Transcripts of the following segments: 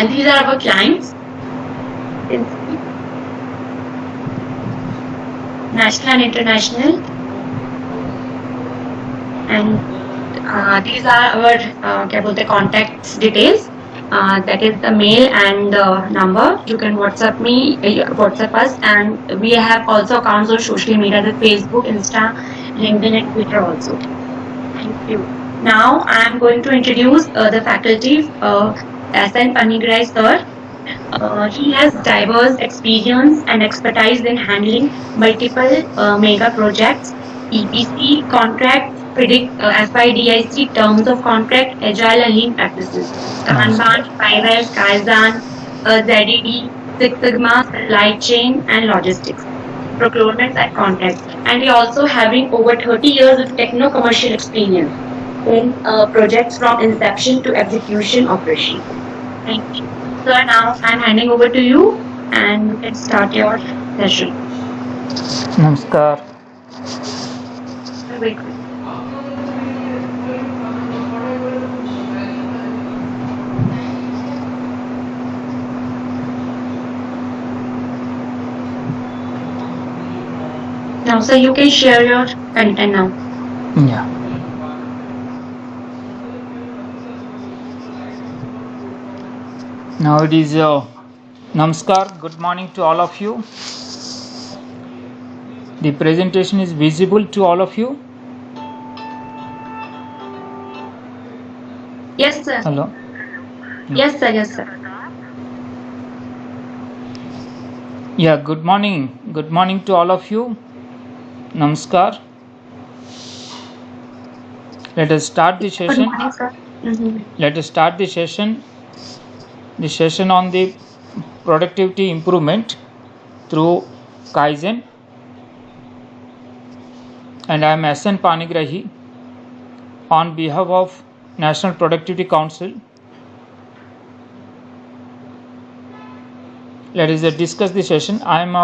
And these are our clients. National and international. And these are our क्या बोलते हैं, contacts details. That is the mail and the number. You can WhatsApp me, WhatsApp us, and we have also accounts on social media, the Facebook, Insta, LinkedIn, and Twitter also. Thank you. Now I am going to introduce the faculty, S.N. Panigrai sir. He has diverse experience and expertise in handling multiple mega projects, EPC contracts, predict FIDIC terms of contract, agile and lean practices, Kanban, Spiral, Kaizen, ZED, Six Sigma, supply chain and logistics, procurement and contracts. And he also having over 30 years of techno-commercial experience in projects from inception to execution operation. Thank you. So now I'm handing over to you and you can start your session. Namaskar. Wait. Now, sir, you can share your content now. Yeah. Now it is Namaskar. Good morning to all of you. The presentation is visible to all of you. Yes, sir. Hello. Yes, sir. Yes, sir. Yeah. Good morning. Good morning to all of you. Namaskar. Let us start the Good session. morning, sir. Let us start the session. The session on the productivity improvement through Kaizen. And I am S.N. Panigrahi on behalf of National Productivity Council. Let us discuss the session. I am,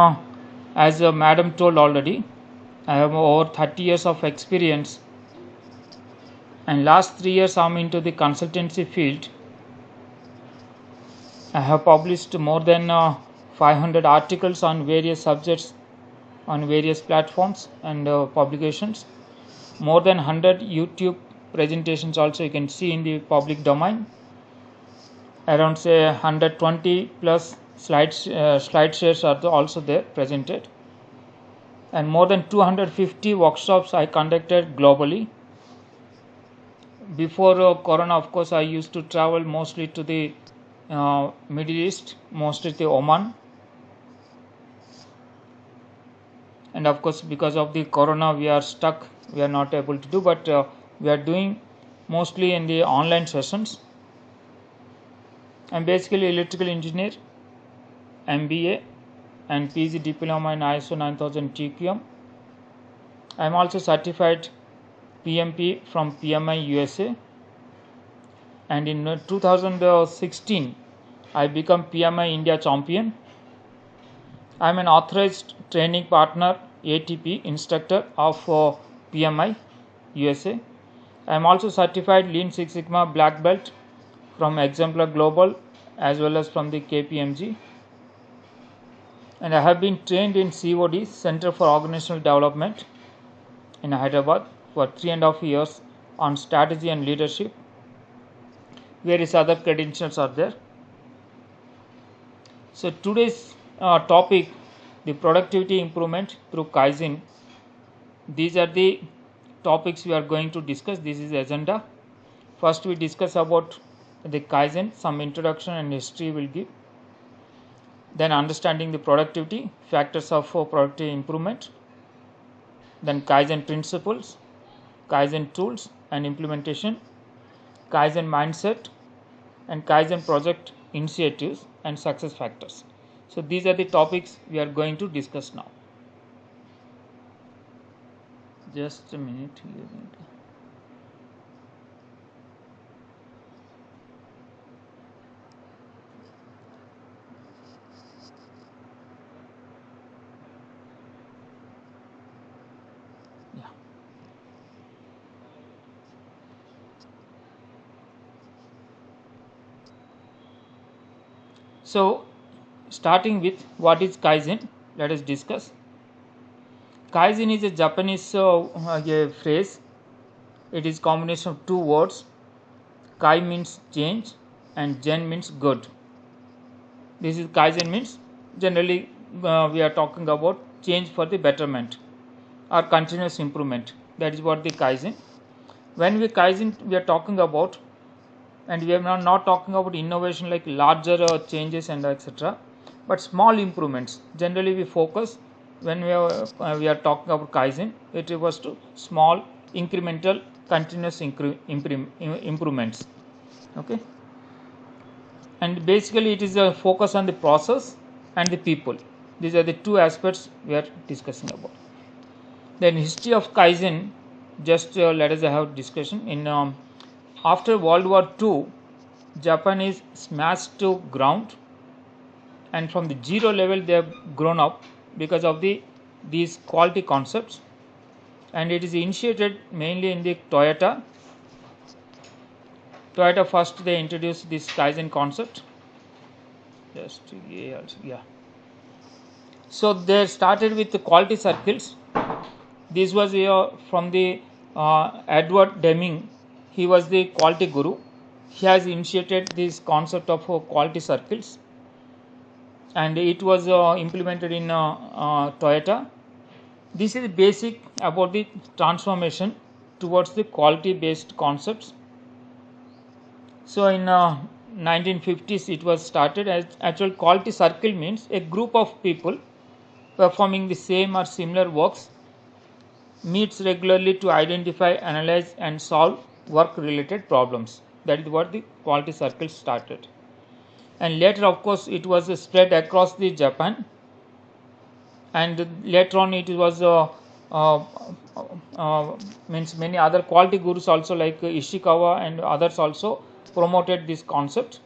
as madam told already, I have over 30 years of experience, and last 3 years I am into the consultancy field. I have published more than 500 articles on various subjects on various platforms and publications. More than 100 YouTube presentations also you can see in the public domain. Around say 120 plus slide shares are also there presented, and more than 250 workshops I conducted globally. Before Corona, of course, I used to travel mostly to the Middle East, mostly to Oman, and of course because of the Corona we are stuck, we are not able to do, but we are doing mostly in the online sessions. I'm basically electrical engineer, MBA and PG diploma in ISO 9000 TQM. I'm also certified PMP from PMI USA, and in 2016 I become PMI India champion. I'm an authorized training partner, ATP instructor of PMI USA. I'm also certified Lean Six Sigma Black Belt from Exemplar Global as well as from the KPMG. And I have been trained in COD, Center for Organizational Development in Hyderabad for 3.5 years on strategy and leadership. Various other credentials are there. So today's topic, the productivity improvement through Kaizen. These are the topics we are going to discuss. This is the agenda. First we discuss about the Kaizen, some introduction and history will give. Then understanding the productivity, factors of productivity improvement. Then Kaizen principles, Kaizen tools and implementation, Kaizen mindset, and Kaizen project initiatives and success factors. So these are the topics we are going to discuss now. Just a minute. Yeah. So starting with what is Kaizen, let us discuss. Kaizen is a Japanese phrase. It is combination of two words. Kai means change and Gen means good. This is Kaizen means generally we are talking about change for the betterment or continuous improvement. That is what the Kaizen. When we Kaizen, we are talking about, and we are not talking about innovation like larger changes and etc., but small improvements. Generally we focus when we are talking about Kaizen, it refers to small incremental continuous improvements. Okay, and basically it is a focus on the process and the people. These are the two aspects we are discussing about. Then history of Kaizen, just let us have discussion. In after World War II, Japan is smashed to ground, and from the zero level they have grown up because of these quality concepts, and it is initiated mainly in the Toyota. Toyota first they introduced this Kaizen concept. Just yeah. So they started with the quality circles. This was from the Edward Deming. He was the quality guru. He has initiated this concept of quality circles, and it was implemented in Toyota. This is basic about the transformation towards the quality based concepts. So in 1950s it was started. As actual quality circle means a group of people performing the same or similar works meets regularly to identify, analyze and solve work related problems. That is what the quality circle started, and later of course it was spread across the Japan, and later on it was uh, means many other quality gurus also like Ishikawa and others also promoted this concept,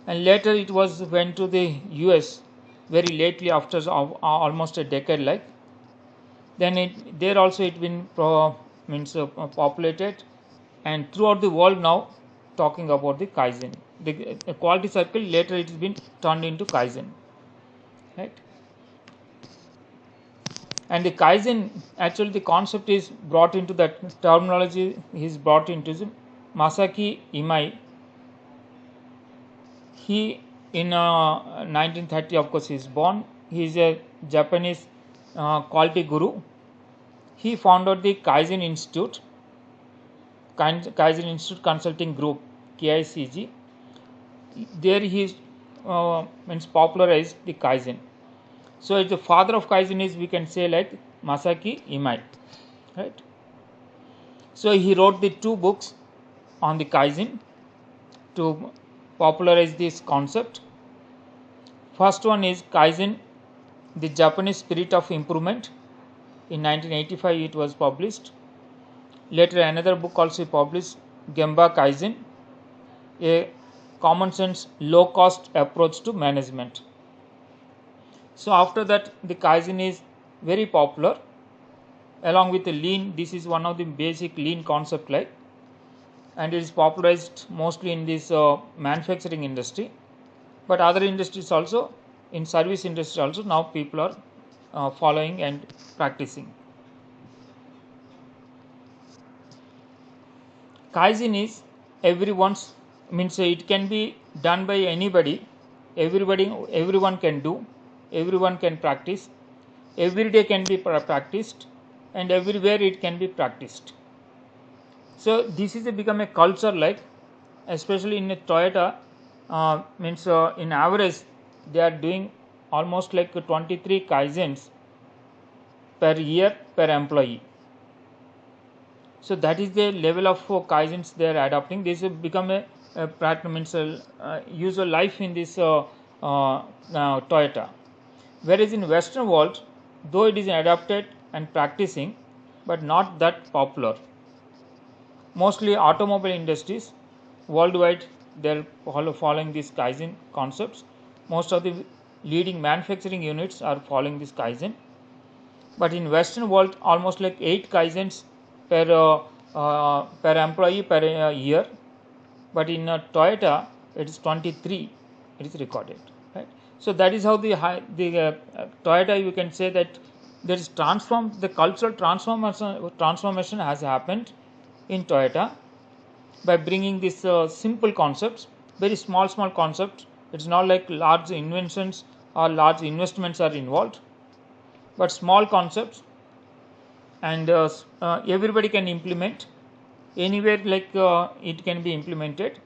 and later it was went to the US very lately after almost a decade like. Then there also it been populated, and throughout the world now talking about the Kaizen. The quality circle later it has been turned into Kaizen, right? And the Kaizen, actually the concept is brought into that terminology is brought into the Masaki Imai. He in 1930 of course he is born. He is a Japanese quality guru. He founded the Kaizen Institute, Kaizen Institute Consulting Group, KICG. There he popularized the Kaizen. So it's the father of Kaizen is, we can say, like Masaki Imai, right? So he wrote the two books on the Kaizen to popularize this concept. First one is Kaizen, the Japanese Spirit of Improvement. In 1985 it was published. Later another book also published, Gemba Kaizen, a common sense low cost approach to management. So after that the Kaizen is very popular along with the lean. This is one of the basic lean concept like, and it is popularized mostly in this manufacturing industry, but other industries also, in service industry also now people are following and practicing. Kaizen is everyone's, means it can be done by anybody, everyone can do, everyone can practice, every day can be practiced, and everywhere it can be practiced. So this is become a culture like, especially in a Toyota, in average they are doing almost like 23 Kaizens per year per employee. So that is the level of Kaizens they are adopting. This will become a usual life in this Toyota. Whereas in Western world, though it is adopted and practicing, but not that popular. Mostly automobile industries worldwide they are following these Kaizen concepts. Most of the leading manufacturing units are following this Kaizen. But in Western world, almost like 8 Kaizens per employee per year. But in Toyota, it is 23 it is recorded, right? So that is how the Toyota, you can say that there is the cultural transformation has happened in Toyota by bringing these simple concepts, very small concepts. It's not like large inventions or large investments are involved, but small concepts, and everybody can implement anywhere, like it can be implemented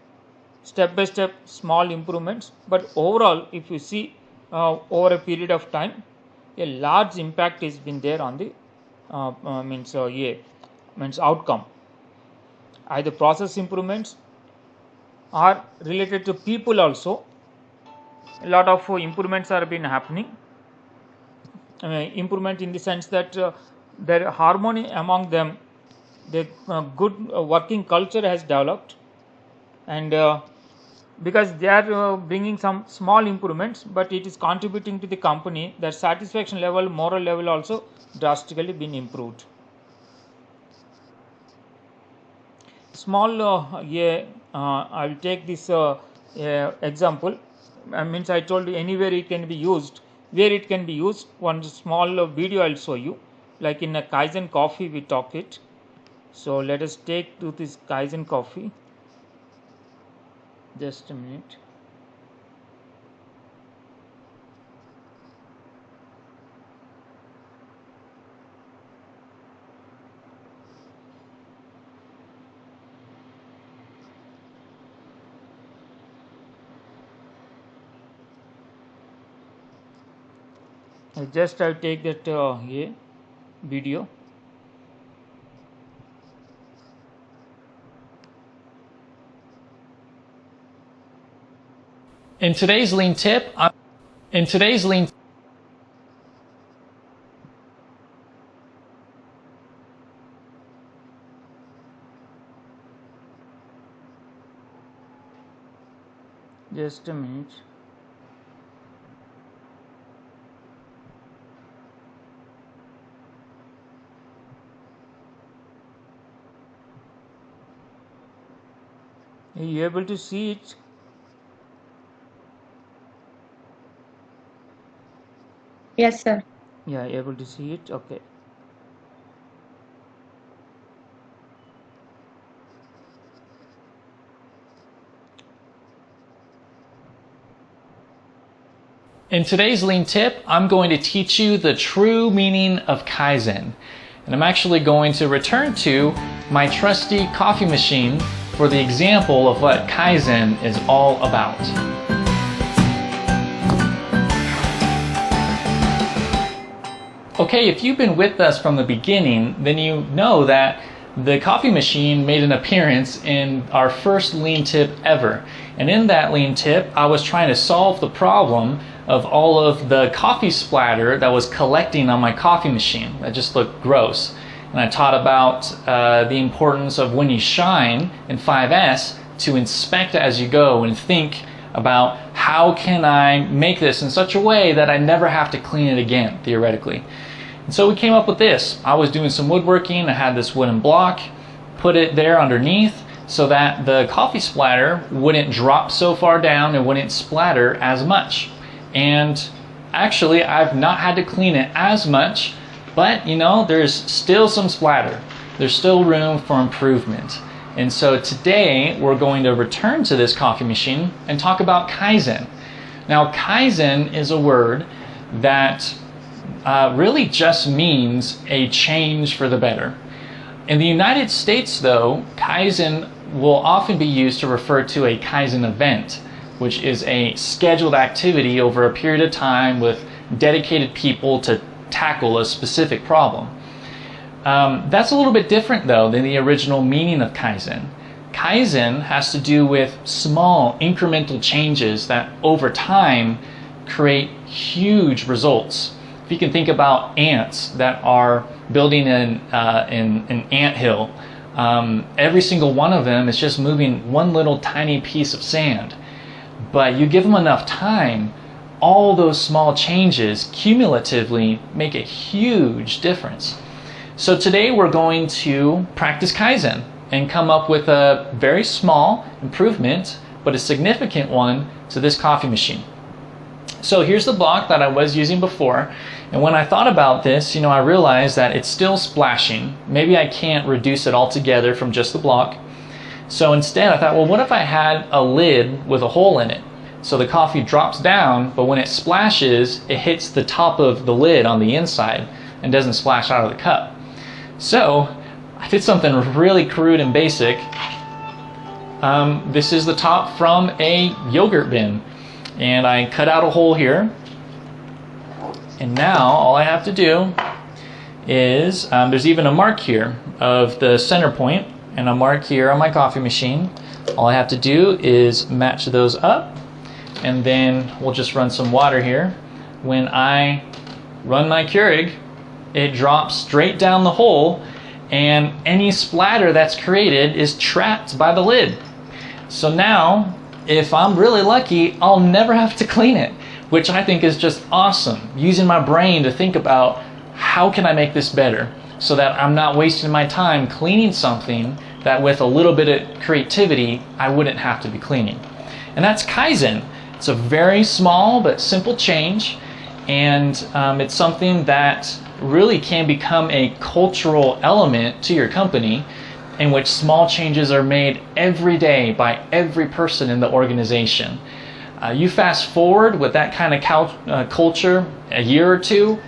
step by step, small improvements, but overall if you see over a period of time, a large impact has been there on the means outcome. Either process improvements are related to people also. A lot of improvements are been happening. Improvement in the sense that their harmony among them, the good working culture has developed, and because they are bringing some small improvements, but it is contributing to the company, their satisfaction level, moral level also drastically been improved. Small I will take this example. I told you anywhere it can be used. Where it can be used, one small video I'll show you. Like in a Kaizen coffee we talk it. So let us take to this Kaizen coffee. Just a minute. I'll take that video. In today's lean tip, Just a minute. Are you able to see it? Yes, sir. Yeah, able to see it. Okay. In today's lean tip, I'm going to teach you the true meaning of Kaizen. And I'm actually going to return to my trusty coffee machine for the example of what Kaizen is all about. Okay, if you've been with us from the beginning, then you know that the coffee machine made an appearance in our first lean tip ever. And in that lean tip, I was trying to solve the problem of all of the coffee splatter that was collecting on my coffee machine. That just looked gross. And I taught about the importance of when you shine in 5S to inspect as you go and think about how can I make this in such a way that I never have to clean it again, theoretically. And so we came up with this. I was doing some woodworking. I had this wooden block, put it there underneath so that the coffee splatter wouldn't drop so far down and wouldn't splatter as much. And actually, I've not had to clean it as much, but you know, there's still some splatter. There's still room for improvement. And so today we're going to return to this coffee machine and talk about Kaizen. Now, Kaizen is a word that really just means a change for the better. In the United States, though, Kaizen will often be used to refer to a Kaizen event, which is a scheduled activity over a period of time with dedicated people to tackle a specific problem. That's a little bit different, though, than the original meaning of Kaizen. Kaizen has to do with small incremental changes that over time create huge results. If you can think about ants that are building an anthill, every single one of them is just moving one little tiny piece of sand. But you give them enough time, all those small changes cumulatively make a huge difference. So today we're going to practice Kaizen and come up with a very small improvement but a significant one to this coffee machine. So here's the block that I was using before, and when I thought about this, I realized that it's still splashing. Maybe I can't reduce it altogether from just the block. So instead I thought, well, what if I had a lid with a hole in it? So the coffee drops down, but when it splashes, it hits the top of the lid on the inside and doesn't splash out of the cup. So I did something really crude and basic. This is the top from a yogurt bin. And I cut out a hole here. And now all I have to do is, there's even a mark here of the center point and a mark here on my coffee machine. All I have to do is match those up, and then we'll just run some water here. When I run my Keurig, it drops straight down the hole, and any splatter that's created is trapped by the lid. So now, if I'm really lucky, I'll never have to clean it, which I think is just awesome. Using my brain to think about how can I make this better so that I'm not wasting my time cleaning something that with a little bit of creativity, I wouldn't have to be cleaning. And that's Kaizen. It's a very small but simple change, and it's something that really can become a cultural element to your company, in which small changes are made every day by every person in the organization. You fast forward with that kind of culture a year or two,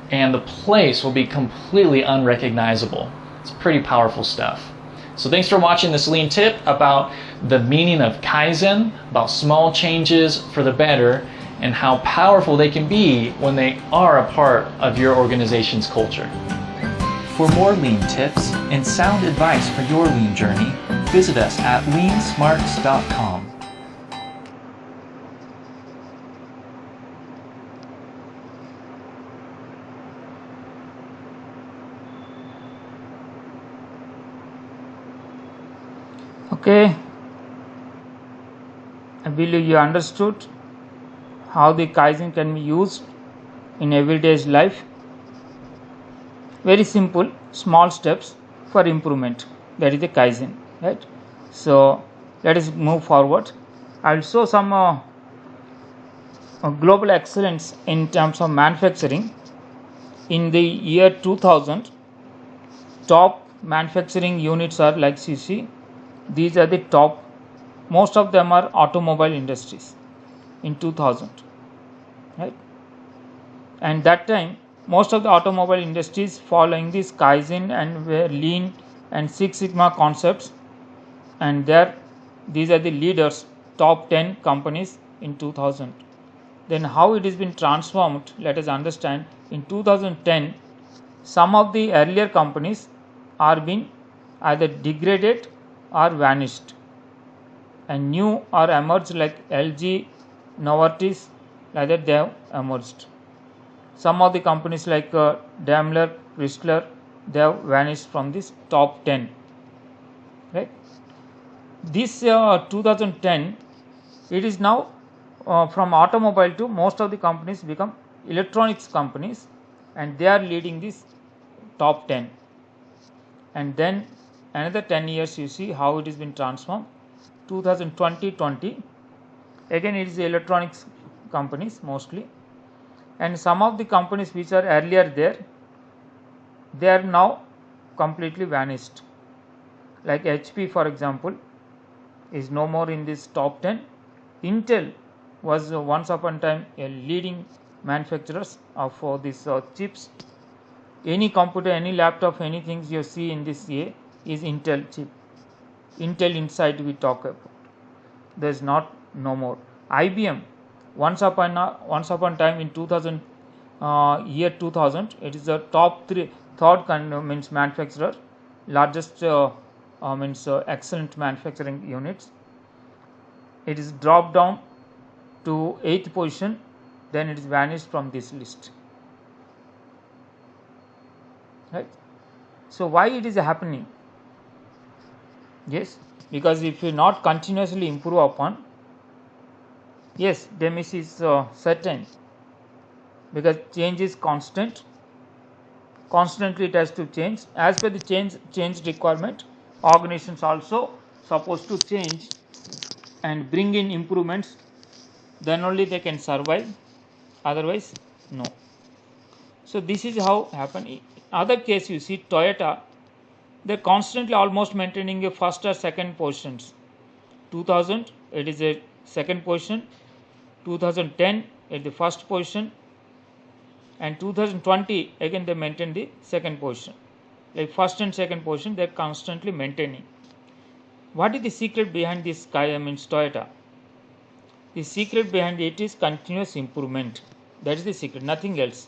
and the place will be completely unrecognizable. It's pretty powerful stuff. So thanks for watching this lean tip about the meaning of Kaizen, about small changes for the better, and how powerful they can be when they are a part of your organization's culture. For more lean tips and sound advice for your lean journey, visit us at leansmarts.com. Okay, I believe you understood how the Kaizen can be used in everyday's life. Very simple, small steps for improvement. That is the Kaizen, right? So let us move forward. I will show some global excellence in terms of manufacturing. In the year 2000, top manufacturing units are like CC. These are the top. Most of them are automobile industries in 2000, right? And that time, most of the automobile industries following this Kaizen and were lean and Six Sigma concepts, and these are the leaders, top 10 companies in 2000. Then how it has been transformed, let us understand. In 2010, some of the earlier companies are being either degraded or vanished, and new are emerged like LG, Novartis, like that they have emerged. Some of the companies like Daimler, Chrysler, they have vanished from this top 10, right? This 2010, it is now from automobile to most of the companies become electronics companies, and they are leading this top 10. And then another 10 years, you see how it has been transformed. 2020, again it is electronics companies mostly, and some of the companies which are earlier there, they are now completely vanished. Like HP, for example, is no more in this top 10. Intel was once upon a time a leading manufacturers of these chips. Any computer, any laptop, anything you see in this A is Intel chip. Intel Inside we talk about. There is no more. IBM, once upon a time in 2000, year 2000, it is the top third manufacturer, largest excellent manufacturing units. It is dropped down to 8th position, then it is vanished from this list, right? So why it is happening? Yes, because if you not continuously improve upon, yes, damage is certain, because change is constant. Constantly it has to change as per the change requirement. Organizations also supposed to change and bring in improvements, then only they can survive, otherwise no. So this is how happen. In other case, you see Toyota, they're constantly almost maintaining a first or second positions. 2000 it is a second position, 2010 at the first position, and 2020 again they maintain the second position. Like first and second position they're constantly maintaining. What is the secret behind this Toyota? The secret behind it is continuous improvement. That is the secret, nothing else.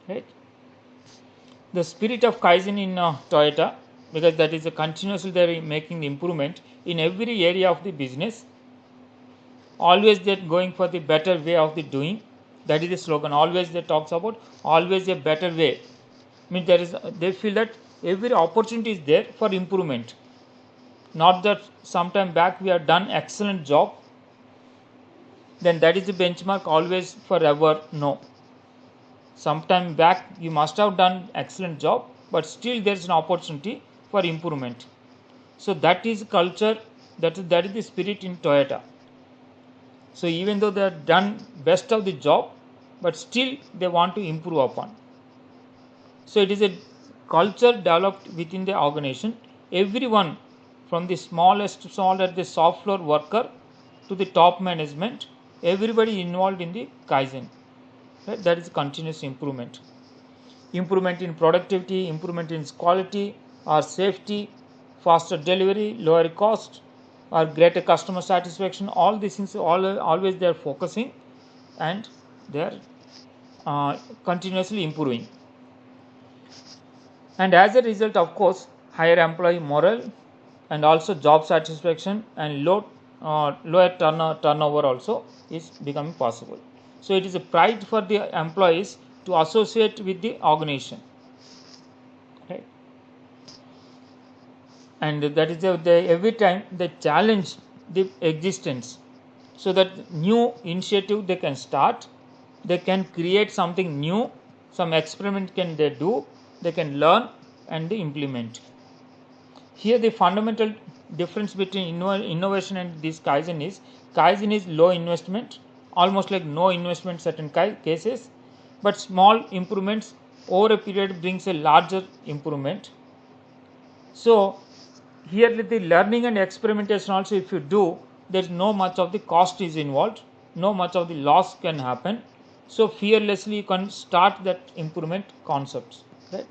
Right? The spirit of Kaizen in Toyota, because that is a continuously they are making the improvement in every area of the business. Always they're going for the better way of the doing. That is the slogan. Always they talks about always a better way. Means they feel that every opportunity is there for improvement. Not that sometime back we have done excellent job, then that is the benchmark always forever. No. Sometime back you must have done excellent job, but still there is an opportunity for improvement. So that is culture, that is the spirit in Toyota. So even though they have done best of the job, but still they want to improve upon. So it is a culture developed within the organization. Everyone from the smallest at the soft floor worker to the top management, everybody involved in the Kaizen. Right? That is continuous improvement. Improvement in productivity, improvement in quality or safety, faster delivery, lower cost or greater customer satisfaction. All these things always they are focusing and they are continuously improving. And as a result, of course, higher employee morale and also job satisfaction and lower turnover also is becoming possible. So it is a pride for the employees to associate with the organization. Right? And that is every time they challenge the existence, so that new initiative they can start, they can create something new, some experiment can they do, they can learn and they implement. Here the fundamental difference between innovation and this Kaizen is low investment, almost like no investment certain cases, but small improvements over a period brings a larger improvement. So here with the learning and experimentation also, if you do, there is no much of the cost is involved, no much of the loss can happen. So fearlessly you can start that improvement concepts. Right?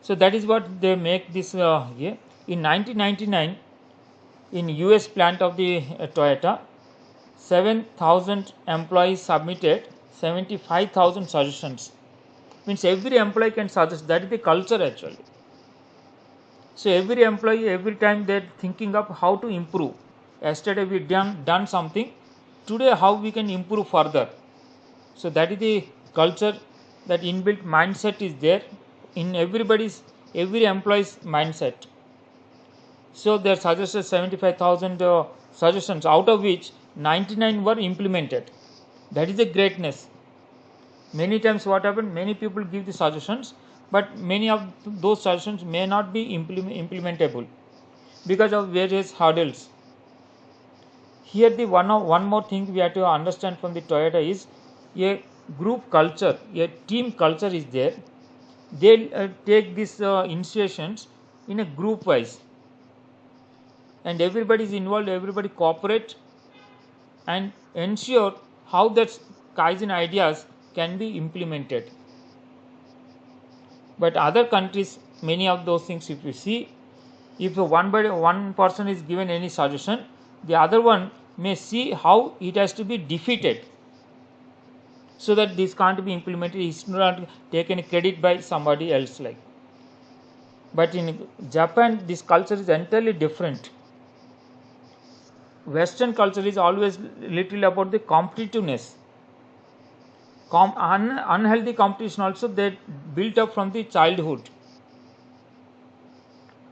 So that is what they make this here. In 1999, in US plant of the Toyota, 7,000 employees submitted 75,000 suggestions. Means every employee can suggest. That is the culture actually. So every employee, every time they are thinking of how to improve. Yesterday we done something. Today how we can improve further. So that is the culture, that inbuilt mindset is there in every employee's mindset. So they suggested 75,000 suggestions, out of which 99 were implemented. That is the greatness. Many times what happened, many people give the suggestions, but many of those suggestions may not be implementable because of various hurdles. Here the one more thing we have to understand from the Toyota is a group culture, a team culture is there. They take these initiations in a group wise, and everybody is involved, everybody cooperate and ensure how that Kaizen ideas can be implemented. But other countries, many of those things, if you see, if one person is given any suggestion, the other one may see how it has to be defeated, so that this can't be implemented, it's not taken credit by somebody else. Like, but in Japan, this culture is entirely different. Western culture is always little about the competitiveness. Unhealthy competition also they built up from the childhood.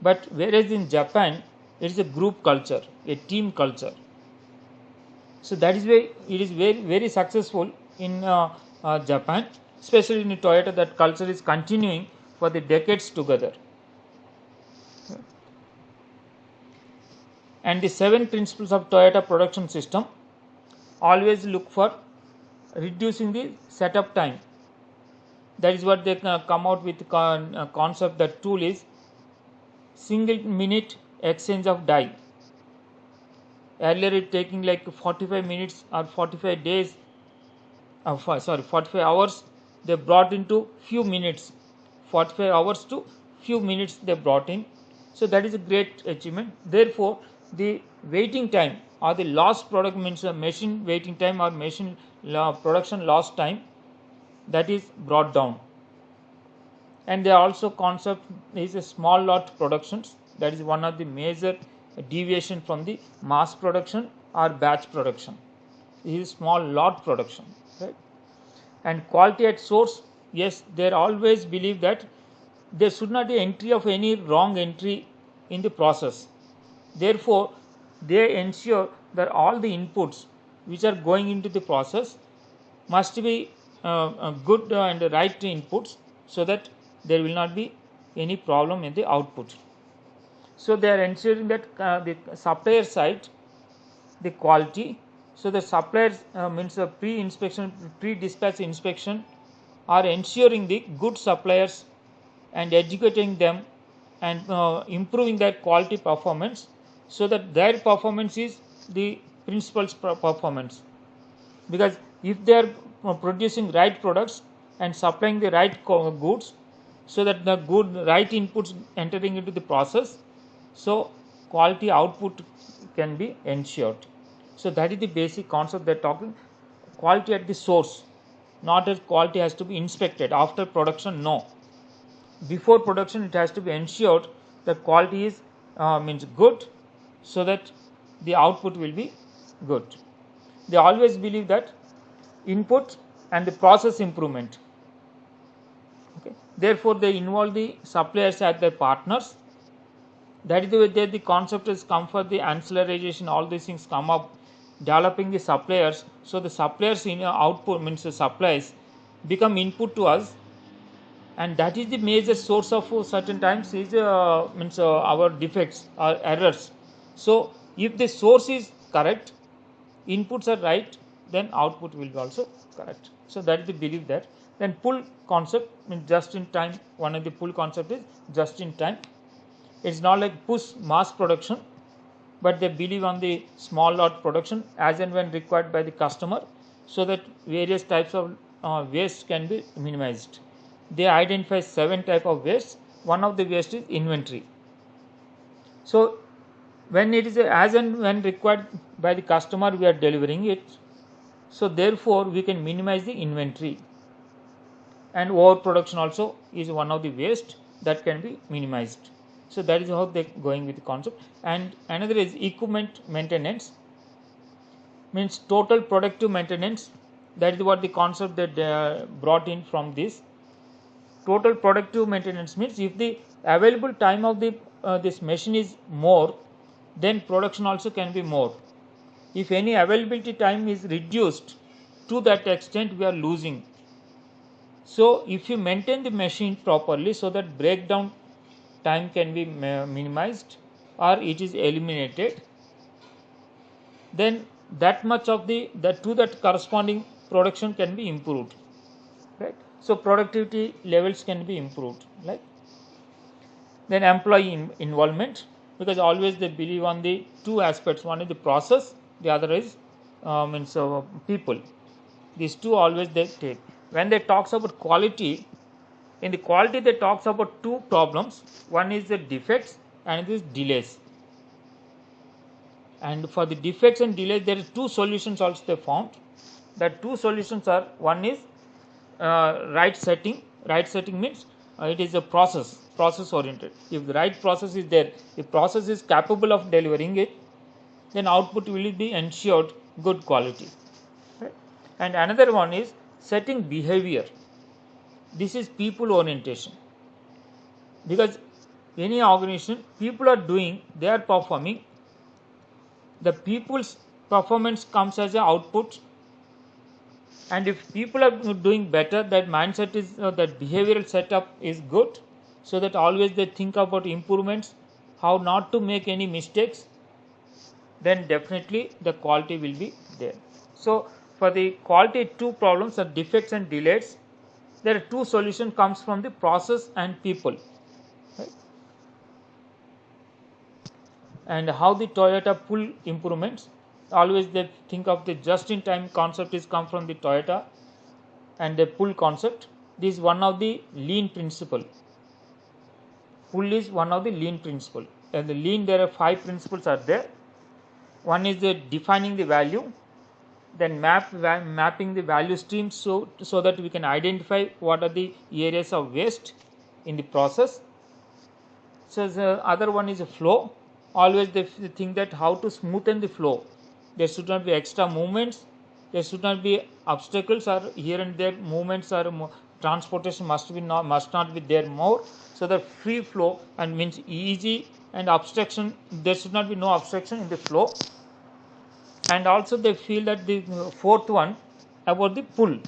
But whereas in Japan, it is a group culture, a team culture. So that is why it is very, very successful in Japan, especially in Toyota. That culture is continuing for the decades together. And the 7 principles of Toyota production system always look for reducing the setup time. That is what they come out with concept. That tool is single minute exchange of die. Earlier it taking like 45 minutes or 45 days, 45 hours, they brought into few minutes. 45 hours to few minutes they brought in. So that is a great achievement. Therefore, the waiting time or the lost product means machine waiting time or machine production lost time, that is brought down. And there also concept is a small lot productions. That is one of the major deviation from the mass production or batch production. This is small lot production, right? And quality at source, yes, they always believe that there should not be entry of any wrong entry in the process. Therefore, they ensure that all the inputs which are going into the process must be good and right inputs, so that there will not be any problem in the output. So they are ensuring that the supplier side, the quality. So the suppliers means pre-inspection, pre-dispatch inspection are ensuring the good suppliers and educating them and improving their quality performance, so that their performance is the principal's performance. Because if they are producing right products and supplying the right goods, so that the good right inputs entering into the process, so quality output can be ensured. So that is the basic concept they are talking. Quality at the source, not as quality has to be inspected after production. No, before production it has to be ensured that quality is means good, so that the output will be good. They always believe that input and the process improvement. Okay. Therefore, they involve the suppliers as their partners. That is the way the concept is come for the ancillarization. All these things come up, developing the suppliers. So the suppliers in output means the supplies become input to us, and that is the major source of certain times is means our defects or errors. So if the source is correct, inputs are right, then output will be also correct. So that is the belief there. Then pull concept means just in time. One of the pull concept is just in time. It's not like push mass production, but they believe on the small lot production as and when required by the customer, so that various types of waste can be minimized. They identify 7 type of waste. One of the waste is inventory. So when it is as and when required by the customer, we are delivering it. So therefore, we can minimize the inventory. And overproduction also is one of the waste that can be minimized. So that is how they are going with the concept. And another is equipment maintenance, means total productive maintenance. That is what the concept that they brought in from this. Total productive maintenance means if the available time of the this machine is more, then production also can be more. If any availability time is reduced to that extent, we are losing. So if you maintain the machine properly, so that breakdown time can be minimized or it is eliminated, then that much of the to that corresponding production can be improved, right? So productivity levels can be improved, right? Then employee involvement, because always they believe on the 2 aspects. One is the process, the other is people. These 2 always they take. When they talks about quality, in the quality they talks about 2 problems. One is the defects and it is delays. And for the defects and delays, there is 2 solutions also they found. That 2 solutions are, one is right setting. Right setting means it is a process oriented. If the right process is there, if process is capable of delivering it, then output will be ensured good quality, right? And another one is setting behavior. This is people orientation, because any organization, people are doing, they are performing, the people's performance comes as an output, and if people are doing better, that mindset is that behavioral setup is good, so that always they think about improvements, how not to make any mistakes, then definitely the quality will be there. So for the quality 2 problems, the defects and delays, there are 2 solutions comes from the process and people. Right? And how the Toyota pull improvements, always they think of the just-in-time concept is come from the Toyota, and the pull concept. This is one of the lean principle. Pull is one of the lean principle. And the lean, there are 5 principles are there. One is the defining the value, then mapping the value streams so that we can identify what are the areas of waste in the process. So the other one is a flow. Always they think that how to smoothen the flow. There should not be extra movements. There should not be obstacles or here and there movements or transportation must not be there more. So the free flow and means easy and obstruction. There should not be no obstruction in the flow. And also they feel that the fourth one about the pull.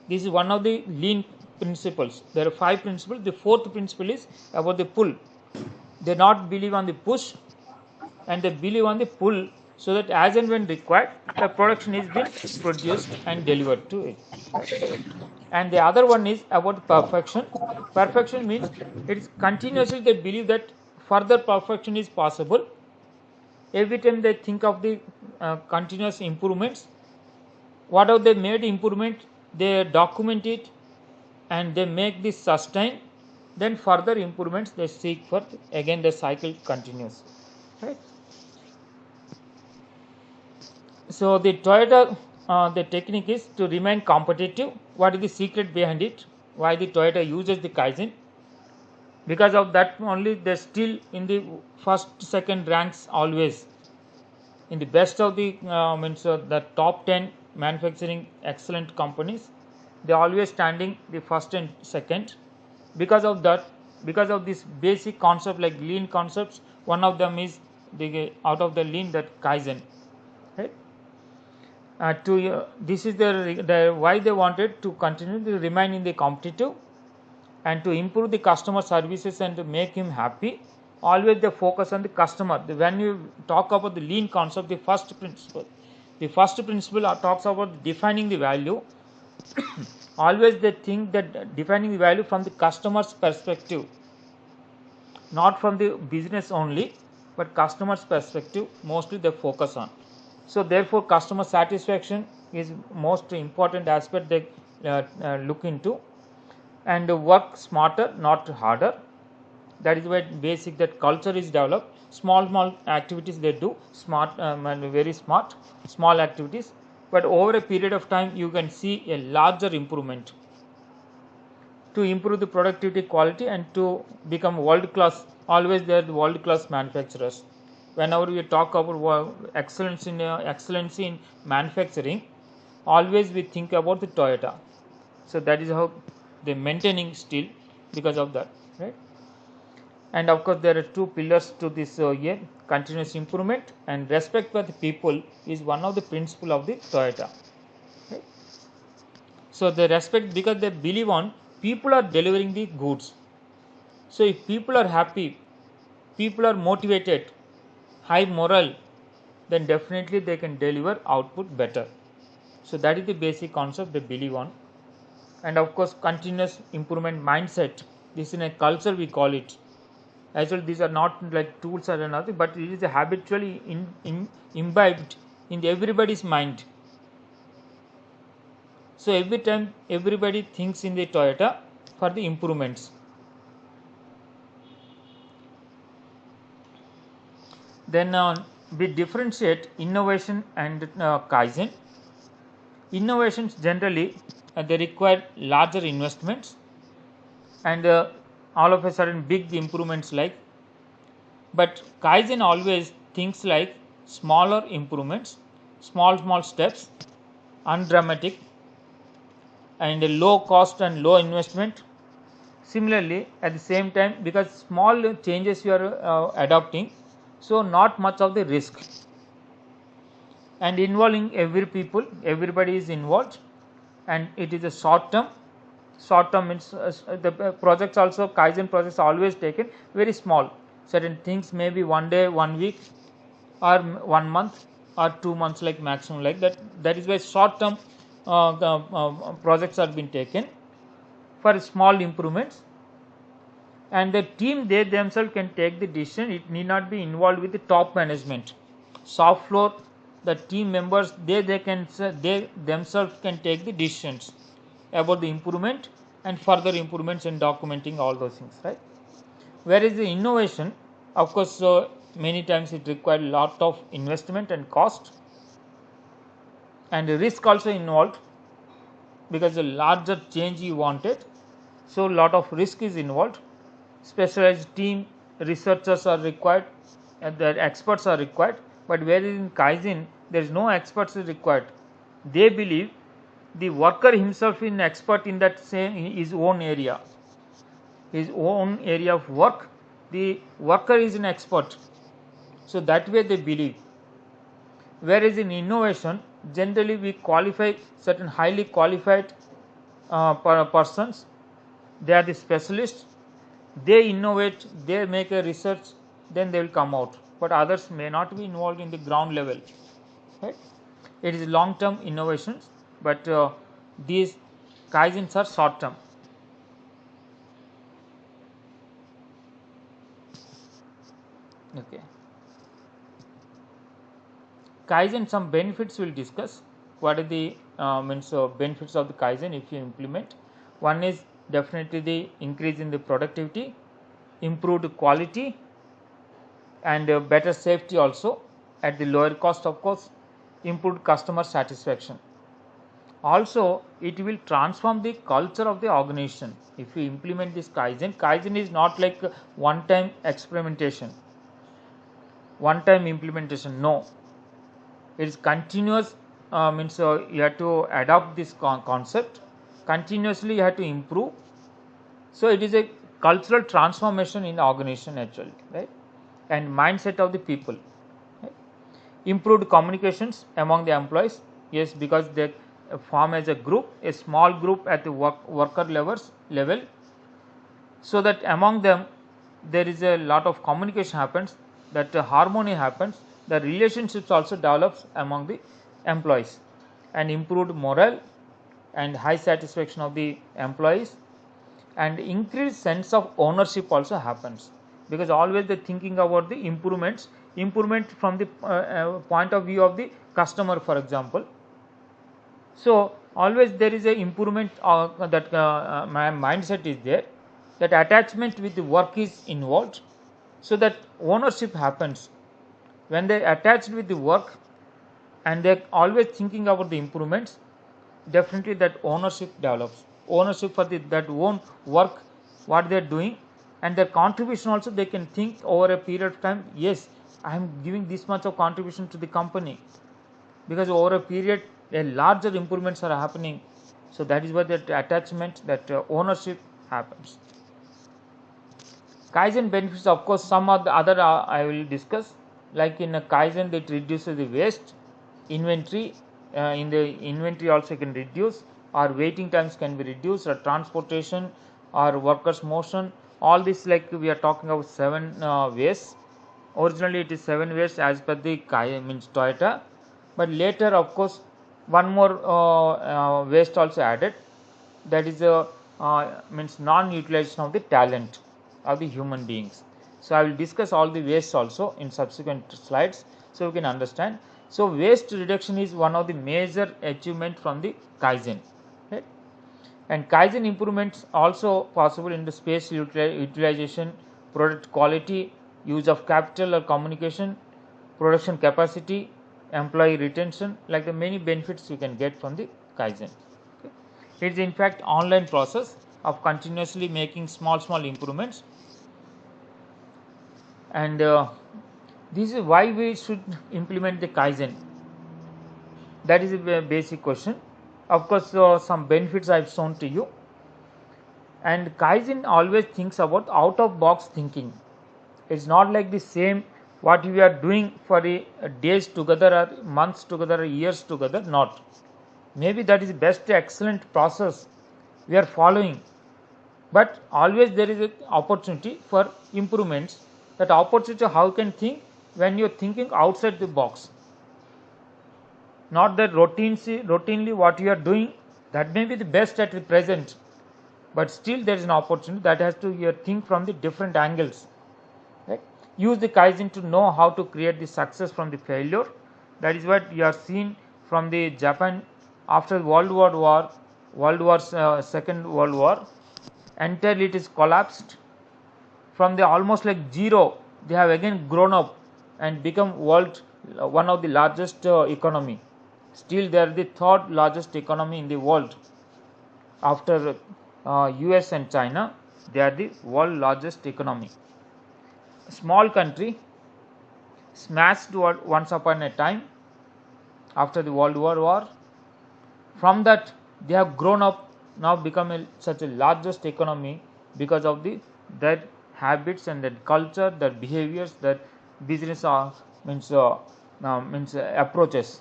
This is one of the lean principles. There are 5 principles. The fourth principle is about the pull. They not believe on the push and they believe on the pull, so that as and when required, the production is being produced and delivered to it. And the other one is about perfection. Perfection means it is continuously they believe that further perfection is possible. Every time they think of the continuous improvements, whatever they made improvement, they document it and they make this sustain. Then further improvements they seek for, again the cycle continues. Right? So the Toyota, the technique is to remain competitive. What is the secret behind it? Why the Toyota uses the Kaizen? Because of that only they still in the first, second ranks always. In the best of the the top 10 manufacturing excellent companies, they always standing the first and second. Because of that, because of this basic concept like lean concepts, one of them is the out of the lean, that Kaizen. Right? This is the why they wanted to continue to remain in the competitive and to improve the customer services and to make him happy. Always they focus on the customer. When you talk about the lean concept, the first principle talks about defining the value. Always they think that defining the value from the customer's perspective, not from the business only, but customer's perspective mostly they focus on. So therefore customer satisfaction is most important aspect they look into, and work smarter, not harder. That is why basic that culture is developed. Small activities they do, smart very smart, small activities, but over a period of time you can see a larger improvement. To improve the productivity, quality, and to become world class, always they are the world class manufacturers. Whenever we talk about excellency in manufacturing, always we think about the Toyota. So that is how they maintaining still because of that, right? And of course there are 2 pillars to this here: continuous improvement and respect for the people is one of the principle of the Toyota. Right? So they respect because they believe on people are delivering the goods. So if people are happy, people are motivated, high morale, then definitely they can deliver output better. So that is the basic concept they believe on. And of course continuous improvement mindset, this is in a culture we call it. Actually these are not like tools or nothing, but it is habitually imbibed in everybody's mind. So every time everybody thinks in the Toyota for the improvements. Then we differentiate innovation and Kaizen. Innovations generally they require larger investments and all of a sudden big improvements like, but Kaizen always thinks like smaller improvements, small steps, undramatic, and low cost and low investment. Similarly at the same time, because small changes you are adopting, so not much of the risk, and involving everybody is involved, and it is a short term means the projects also, Kaizen projects always taken very small, certain things maybe one day, 1 week, or 1 month or 2 months, like maximum, like that. That is why short term projects are being taken for small improvements, and the team, they themselves can take the decision. It need not be involved with the top management. Soft floor, the team members, they themselves can take the decisions about the improvement and further improvements and documenting all those things, right? Whereas the innovation, of course, many times it requires a lot of investment and cost, and risk also involved, because a larger change you wanted, so lot of risk is involved. Specialized team, researchers are required, and the experts are required. But whereas in Kaizen there is no experts is required. They believe the worker himself is an expert in that same his own area, of work. The worker is an expert, so that way they believe. Whereas in innovation, generally we qualify certain highly qualified persons. They are the specialists. They innovate, they make a research, then they will come out. But others may not be involved in the ground level, right? It is long term innovations, but these Kaizens are short term. Okay. Kaizen, some benefits we will discuss. What are the benefits of the Kaizen if you implement? One is definitely the increase in the productivity, improved quality, and better safety also at the lower cost, of course, improved customer satisfaction. Also, it will transform the culture of the organization. If you implement this Kaizen is not like one time experimentation, one time implementation. No, it is continuous. You have to adopt this concept continuously. You have to improve. So it is a cultural transformation in the organization actually, right? And mindset of the people. Right? Improved communications among the employees. Yes, because they form as a group, a small group at the worker level, so that among them there is a lot of communication happens, that harmony happens, the relationships also develops among the employees, and improved morale and high satisfaction of the employees, and increased sense of ownership also happens, because always they thinking about the improvement from the point of view of the customer, for example. So always there is a improvement that my mindset is there, that attachment with the work is involved, so that ownership happens. When they attached with the work and they are always thinking about the improvements, definitely that ownership develops. Ownership for that own work, what they are doing, and their contribution also, they can think over a period of time, yes, I am giving this much of contribution to the company, because over a period a larger improvements are happening. So that is why that attachment, that ownership happens. Kaizen benefits, of course, some of the other I will discuss. Like in a Kaizen, it reduces the waste, inventory. In the inventory also can reduce, or waiting times can be reduced, or transportation, or workers' motion. All this, like we are talking about 7 ways. Originally it is 7 ways as per the Toyota, but later, of course, one more waste also added, that is non-utilization of the talent of the human beings. So I will discuss all the wastes also in subsequent slides, so you can understand. So waste reduction is one of the major achievement from the Kaizen, right? And Kaizen improvements also possible in the space utilization, product quality, use of capital or communication, production capacity, employee retention, like the many benefits you can get from the Kaizen. Okay. It is in fact online process of continuously making small improvements, and this is why we should implement the Kaizen. That is a basic question. Of course, some benefits I have shown to you, and Kaizen always thinks about out of box thinking. It's not like the same what we are doing for days together, or months together, or years together. Not. Maybe that is best excellent process we are following, but always there is an opportunity for improvements. That opportunity, how can think, when you're thinking outside the box. Not that routinely what you are doing, that may be the best at the present, but still there is an opportunity that has to you think from the different angles. Right? Use the Kaizen to know how to create the success from the failure. That is what you are seen from the Japan after Second World War. Entirely it is collapsed. From the almost like zero, they have again grown up and become one of the largest economy. Still, they are the third largest economy in the world after US and China. They are the world largest economy. A small country smashed once upon a time after the World War. From that, they have grown up, now become such a largest economy because of their habits and their culture, their behaviors, their business approaches.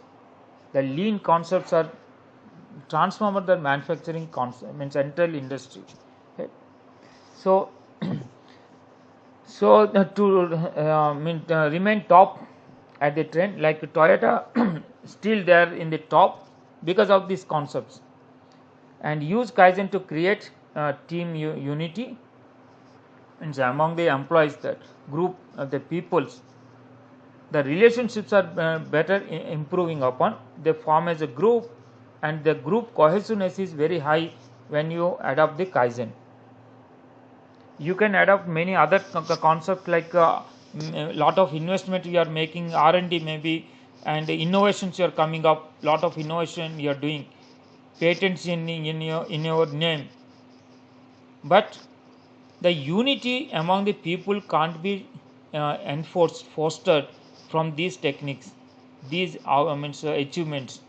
The lean concepts are transformed their manufacturing concept, means entire industry. Okay. So, to remain top at the trend, like Toyota, still they are in the top because of these concepts, and use Kaizen to create team unity among the employees, that group of the peoples. The relationships are better improving upon. They form as a group, and the group cohesiveness is very high when you adopt the Kaizen. You can adopt many other concepts like lot of investment you are making, R&D maybe, and innovations you are coming up. Lot of innovation you are doing, patents in your name, but the unity among the people can't be fostered from these techniques, these achievements.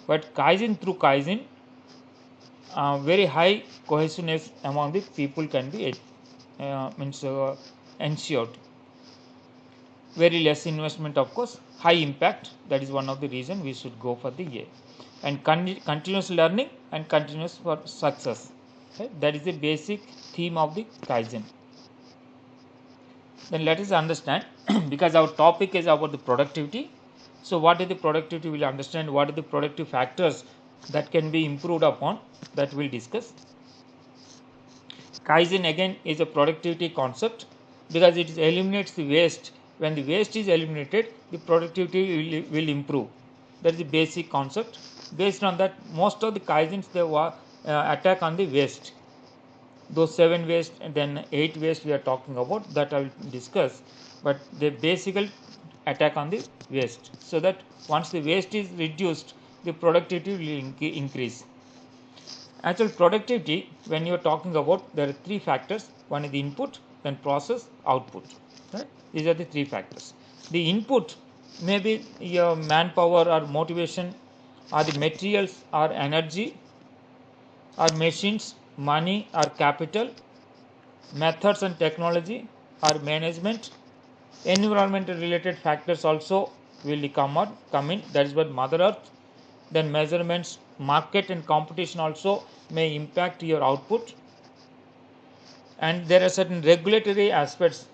But through Kaizen, very high cohesiveness among the people can be ensured. Very less investment, of course, high impact. That is one of the reasons we should go for the A. And continuous learning and continuous for success. Okay? That is the basic theme of the Kaizen. Then let us understand, because our topic is about the productivity. So what is the productivity? We will understand what are the productive factors that can be improved upon, that we will discuss. Kaizen again is a productivity concept because it eliminates the waste. When the waste is eliminated, the productivity will improve. That is the basic concept. Based on that, most of the Kaizens they attack on the waste. Those 7 waste and then 8 waste we are talking about, that I will discuss, but they basically attack on the waste, so that once the waste is reduced, the productivity will increase. Actual productivity, when you are talking about, there are 3 factors. One is the input, then process, output. Right? These are the 3 factors. The input may be your manpower or motivation, or the materials or energy, or machines, money or capital, methods and technology or management. Environmental related factors also will come in, that is what Mother Earth. Then measurements, market and competition also may impact your output. And there are certain regulatory aspects,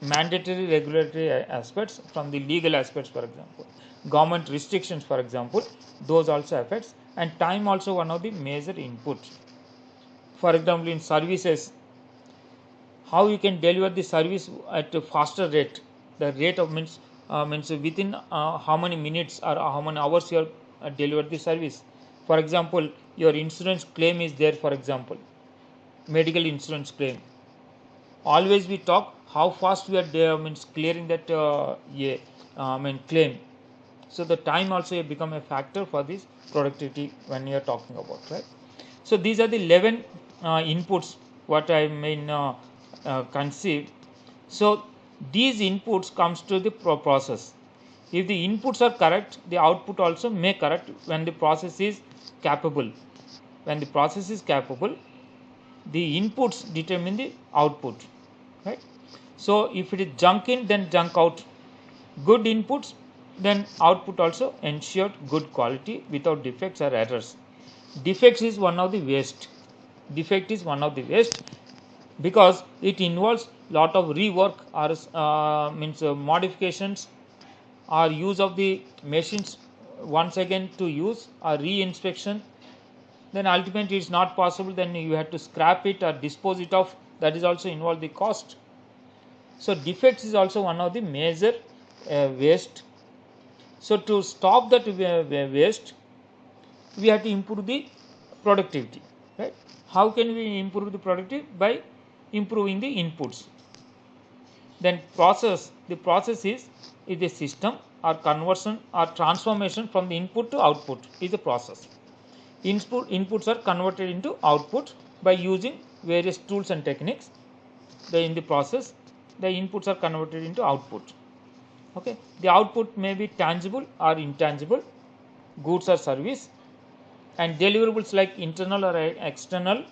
mandatory regulatory aspects from the legal aspects, for example, government restrictions, for example, those also affects. And time also one of the major inputs. For example, in services, how you can deliver the service at a faster rate. The rate of means within how many minutes or how many hours you are deliver the service. For example, your insurance claim is there, for example, medical insurance claim. Always we talk how fast we are clearing that claim. So the time also become a factor for this productivity when you are talking about, right? So these are the 11 inputs what I conceive. So these inputs comes to the process. If the inputs are correct, the output also may correct when the process is capable. When the process is capable, the inputs determine the output, right? So if it is junk in, then junk out. Good inputs, then output also ensured good quality without defects or errors. Defects is one of the waste. Defect is one of the waste because it involves lot of rework or modifications or use of the machines once again to use or re-inspection, then ultimately it's not possible, then you have to scrap it or dispose it off. That is also involve the cost. So defects is also one of the major waste. So to stop that waste, we have to improve the productivity, right? How can we improve the productivity? By improving the inputs. Then the process is a system or conversion or transformation from the input to output is a process. Inputs are converted into output by using various tools and techniques. In the process, the inputs are converted into output. Okay, the output may be tangible or intangible, goods or service, and deliverables like internal or external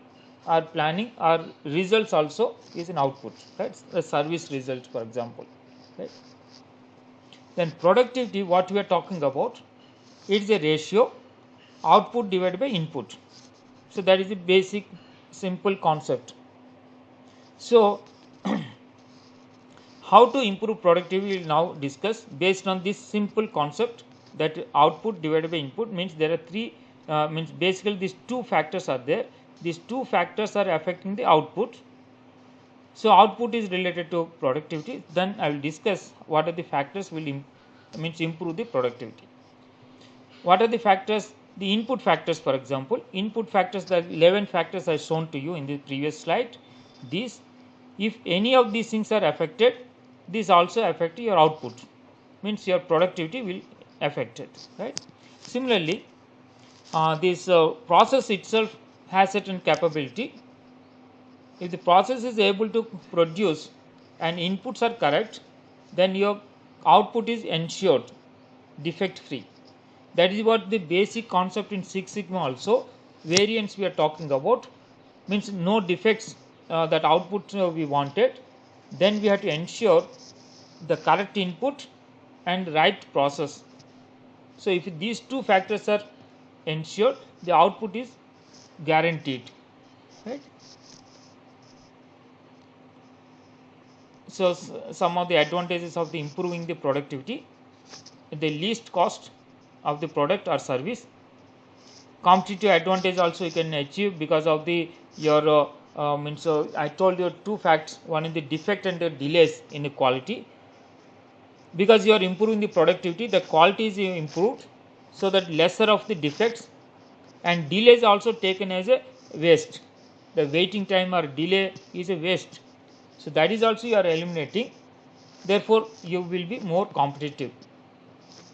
or planning or results also is an output, right? A service result, for example, right? Then productivity, what we are talking about, it is a ratio output divided by input. So that is the basic simple concept. So how to improve productivity we will now discuss based on this simple concept, that output divided by input means there are three means basically these two factors are there. These two factors are affecting the output. So output is related to productivity. Then I will discuss what are the factors will improve the productivity. What are the factors? The input factors, for example, input factors, the 11 factors I shown to you in the previous slide. These, if any of these things are affected, this also affect your output, means your productivity will affect it, right? Similarly, this process itself has certain capability. If the process is able to produce and inputs are correct, then your output is ensured defect free. That is what the basic concept in Six Sigma also. Variance we are talking about means no defects that output we wanted. Then we have to ensure the correct input and right process. So if these two factors are ensured, the output is guaranteed, right? So some of the advantages of the improving the productivity: the least cost of the product or service. Competitive advantage also you can achieve because of the your I told you two facts. One is the defect and the delays in the quality. Because you are improving the productivity, the quality is improved, so that lesser of the defects, and delays also taken as a waste. The waiting time or delay is a waste. So that is also you are eliminating. Therefore, you will be more competitive,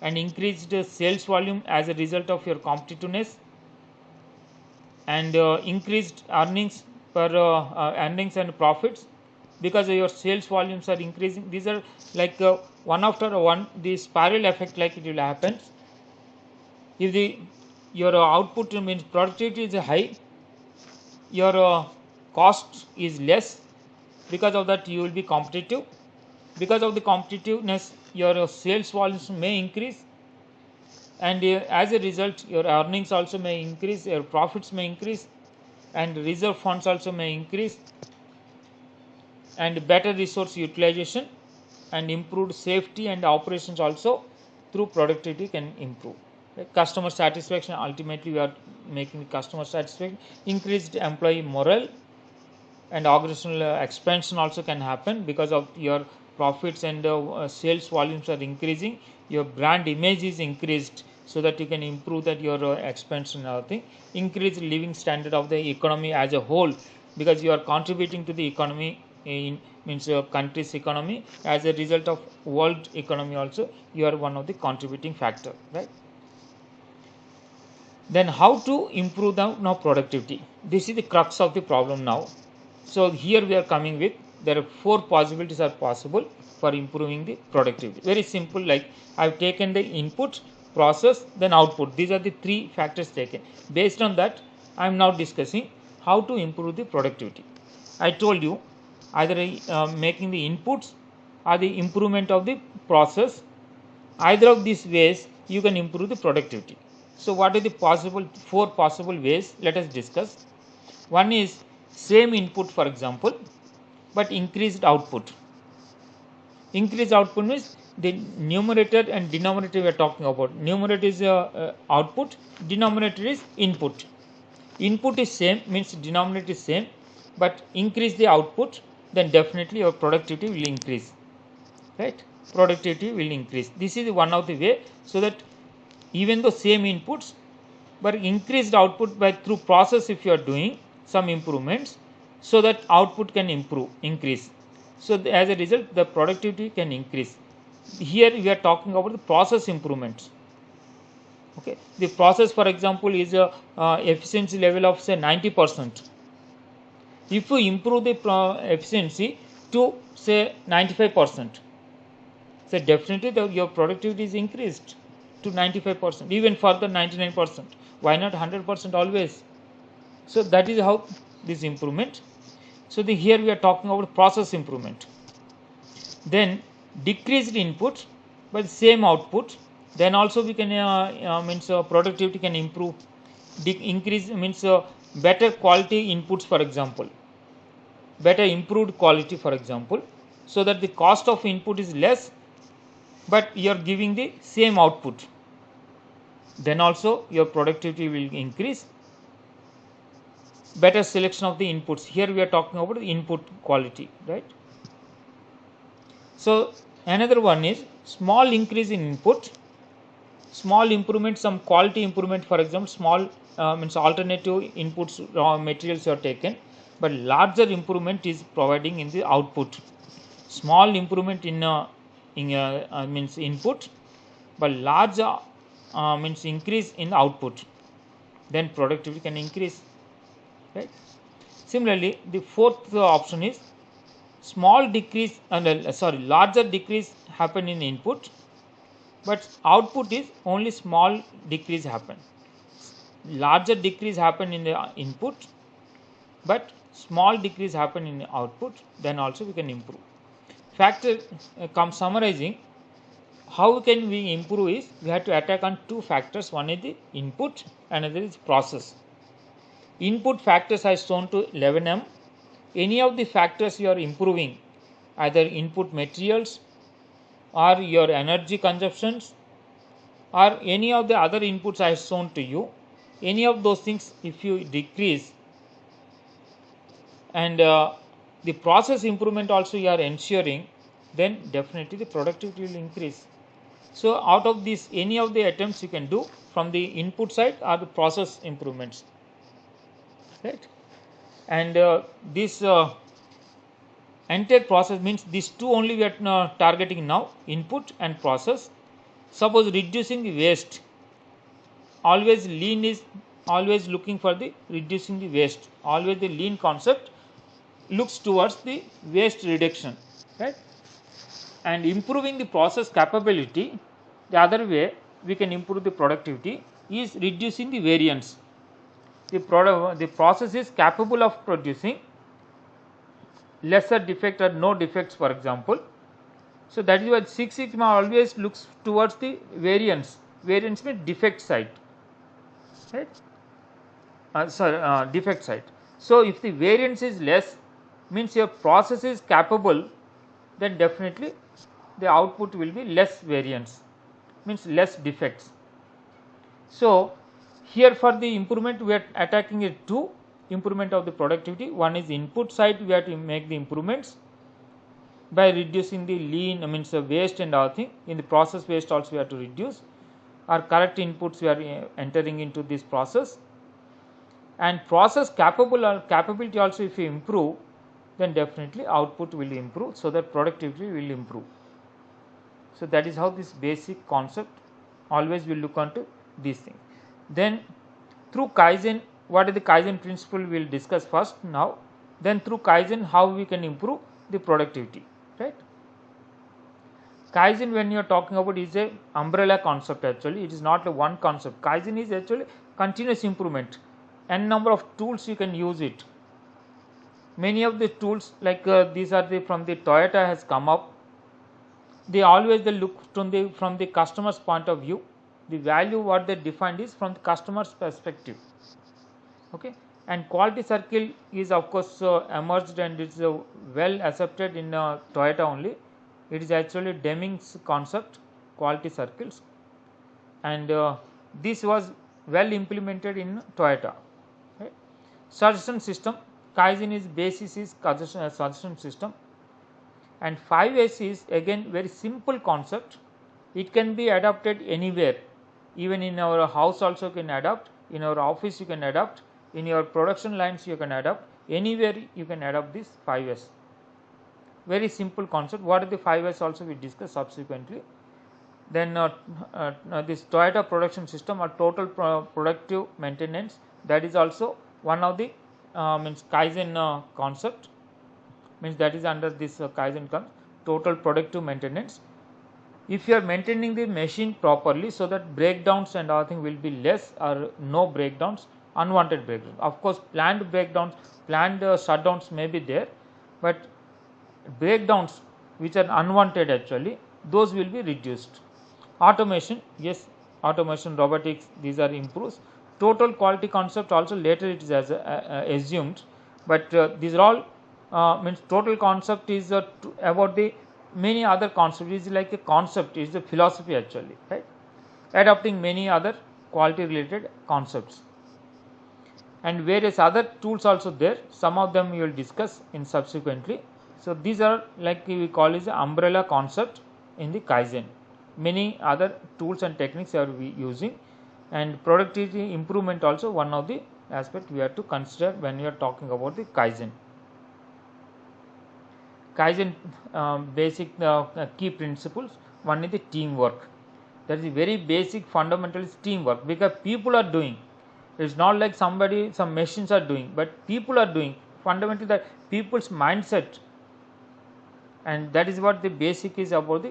and increased sales volume as a result of your competitiveness, and increased earnings per earnings and profits because your sales volumes are increasing. These are like one after one, the spiral effect, like it will happen. If your output means productivity is high, your cost is less. Because of that, you will be competitive. Because of the competitiveness, your sales volumes may increase, and as a result, your earnings also may increase, your profits may increase, and reserve funds also may increase, and better resource utilization and improved safety and operations also through productivity can improve. Customer satisfaction, ultimately we are making customer satisfaction, increased employee morale, and organizational expansion also can happen because of your profits and sales volumes are increasing. Your brand image is increased, so that you can improve that your expansion and other thing. Increase living standard of the economy as a whole, because you are contributing to the economy means your country's economy. As a result of world economy also, you are one of the contributing factor, right? Then how to improve the now productivity? This is the crux of the problem now. So here we are coming with, there are 4 possibilities are possible for improving the productivity. Very simple, like I have taken the input, process, then output. These are the 3 factors taken. Based on that, I am now discussing how to improve the productivity. I told you either making the inputs or the improvement of the process. Either of these ways you can improve the productivity. So what are the 4 possible ways? Let us discuss. One is same input, for example, but increased output. Increased output means the numerator and denominator we are talking about. Numerator is output, denominator is input. Input is same, means denominator is same, but increase the output, then definitely your productivity will increase, right? Productivity will increase. This is one of the way, so that even though same inputs, but increased output by through process, if you are doing some improvements, so that output can increase. So as a result, the productivity can increase. Here we are talking about the process improvements. Okay, the process, for example, is a efficiency level of say 90%. If you improve the efficiency to say 95%, so definitely your productivity is increased to 95%, even further 99%. Why not 100% always? So that is how this improvement. So here we are talking about process improvement. Then decreased input but same output, then also we can means productivity can improve. Increase means better quality inputs, for example, better improved quality, for example, so that the cost of input is less, but you are giving the same output, then also your productivity will increase. Better selection of the inputs, here we are talking about the input quality, right? So another one is small increase in input, small improvement, some quality improvement, for example, small means alternative inputs, raw materials are taken, but larger improvement is providing in the output. Small improvement in means input, but large means increase in output, then productivity can increase, right? Similarly, the fourth option is small decrease larger decrease happen in input, but output is only small decrease happen. Larger decrease happen in the input, but small decrease happen in the output, then also we can improve. Factor come summarizing, how can we improve is we have to attack on two factors. One is the input, another is process. Input factors are shown to 11M. Any of the factors you are improving, either input materials or your energy consumptions or any of the other inputs I have shown to you, any of those things if you decrease, and the process improvement also you are ensuring, then definitely the productivity will increase. So out of this, any of the attempts you can do from the input side or the process improvements, right? And this entire process means these two only we are targeting now, input and process. Suppose reducing the waste, always lean is always looking for the reducing the waste, always the lean concept looks towards the waste reduction, right? And improving the process capability, the other way we can improve the productivity is reducing the variance. The process is capable of producing lesser defect or no defects, for example. So that is why Six Sigma always looks towards the variance. Variance means defect side, right? Defect side. So if the variance is less, means your process is capable, then definitely the output will be less variance, means less defects. So here for the improvement we are attacking it two improvement of the productivity. One is input side, we have to make the improvements by reducing the lean, means the waste and other thing. In the process waste also we have to reduce, or correct inputs we are entering into this process. And process capability also if you improve, then definitely output will improve, so that productivity will improve. So that is how this basic concept, always will look onto these things. Then through Kaizen, what is the Kaizen principle we will discuss first now. Then through Kaizen, how we can improve the productivity, right? Kaizen, when you are talking about, is a umbrella concept. Actually it is not a one concept. Kaizen is actually continuous improvement. N number of tools you can use it. Many of the tools like these are the from the Toyota has come up. They always they look from the customer's point of view. The value what they defined is from the customer's perspective. Okay, And quality circle is of course emerged and it's well accepted in Toyota only. It is actually Deming's concept, quality circles, and this was well implemented in Toyota. Right? Suggestion system, Kaizen is basis is suggestion system, and 5S is again very simple concept. It can be adapted anywhere, even in our house also you can adapt, in our office you can adapt, in your production lines you can adapt, anywhere you can adapt this 5S. Very simple concept. What are the 5S also we discuss subsequently. Then this Toyota production system or total productive maintenance, that is also one of the means Kaizen concept, means that is under this Kaizen comes total productive maintenance. If you are maintaining the machine properly, so that breakdowns and everything will be less or no breakdowns, unwanted breakdowns. Of course, planned breakdowns, planned shutdowns may be there, but breakdowns which are unwanted actually, those will be reduced. Automation, yes, automation, robotics, these are improves. Total quality concept also later it is as assumed, but these are all means total concept is about the many other concepts. It is like a concept, it is a philosophy actually, right? Adopting many other quality related concepts and various other tools also there. Some of them we will discuss in subsequently. So these are like we call is the umbrella concept in the Kaizen. Many other tools and techniques are we using, and productivity improvement also one of the aspect we have to consider when we are talking about the Kaizen. Kaizen basic key principles. One is the teamwork. That is very basic fundamental is teamwork, because people are doing. It's not like somebody, some machines are doing, but people are doing. Fundamentally, that people's mindset, and that is what the basic is about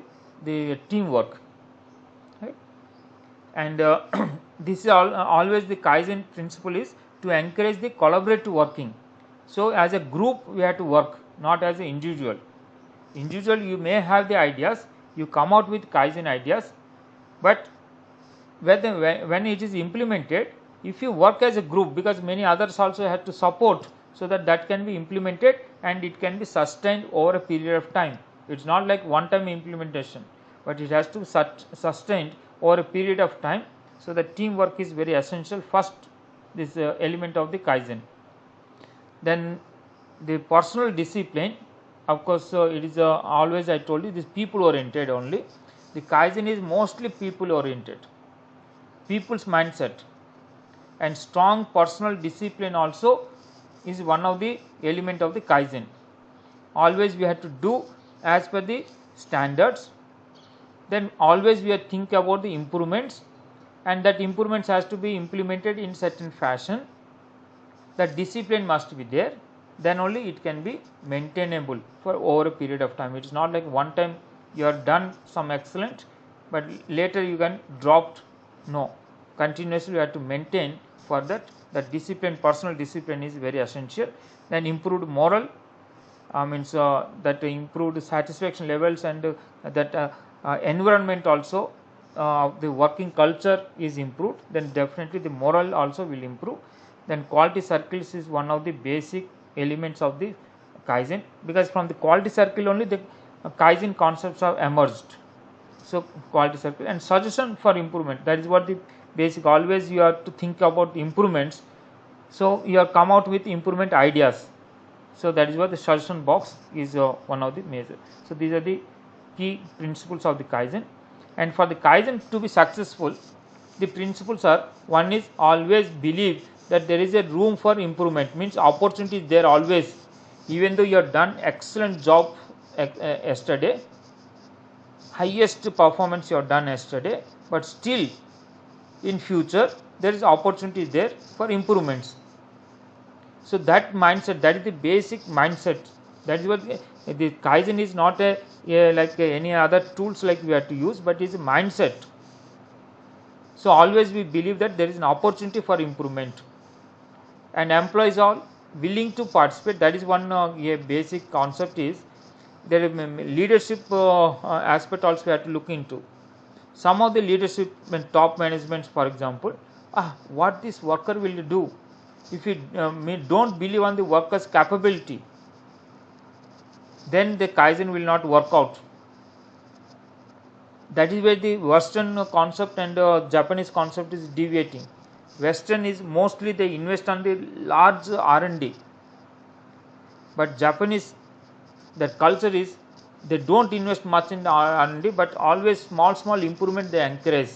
the teamwork. Right? And this is always the Kaizen principle is to encourage the collaborative working. So as a group we have to work, not as an individual. Individual you may have the ideas, you come out with Kaizen ideas, but when it is implemented, if you work as a group, because many others also have to support, so that can be implemented and it can be sustained over a period of time. It is not like one time implementation, but it has to be sustained over a period of time. So the teamwork is very essential. First, this element of the Kaizen. Then the personal discipline, of course it is always, I told you, this people oriented only. The Kaizen is mostly people oriented, people's mindset, and strong personal discipline also is one of the element of the Kaizen. Always we have to do as per the standards, then always we have to think about the improvements, and that improvements has to be implemented in certain fashion. That discipline must be there, then only it can be maintainable for over a period of time. It is not like one time you are done some excellent, but later you can drop. No, continuously you have to maintain. For that discipline, personal discipline is very essential. Then improved moral, means that improved satisfaction levels, and that environment also, the working culture is improved, then definitely the moral also will improve. Then quality circles is one of the basic elements of the Kaizen, because from the quality circle only the Kaizen concepts have emerged. So quality circle and suggestion for improvement, that is what the basic. Always you have to think about improvements, so you have come out with improvement ideas. So that is what the suggestion box is one of the major. So these are the key principles of the Kaizen, and for the Kaizen to be successful, the principles are: one is always believe that there is a room for improvement, means opportunity is there always. Even though you have done excellent job yesterday, highest performance you have done yesterday, but still in future there is opportunity there for improvements. So that mindset, that is the basic mindset. That is what the Kaizen is. Not like any other tools like we have to use, but it is a mindset. So always we believe that there is an opportunity for improvement, and employees are willing to participate. That is one basic concept is there. Leadership aspect also we have to look into. Some of the leadership and top management, for example, what this worker will do, if you don't believe on the worker's capability, then the Kaizen will not work out. That is where the Western concept and Japanese concept is deviating. Western is mostly they invest on the large R&D, but Japanese, that culture is they don't invest much in the R&D, but always small improvement they encourage.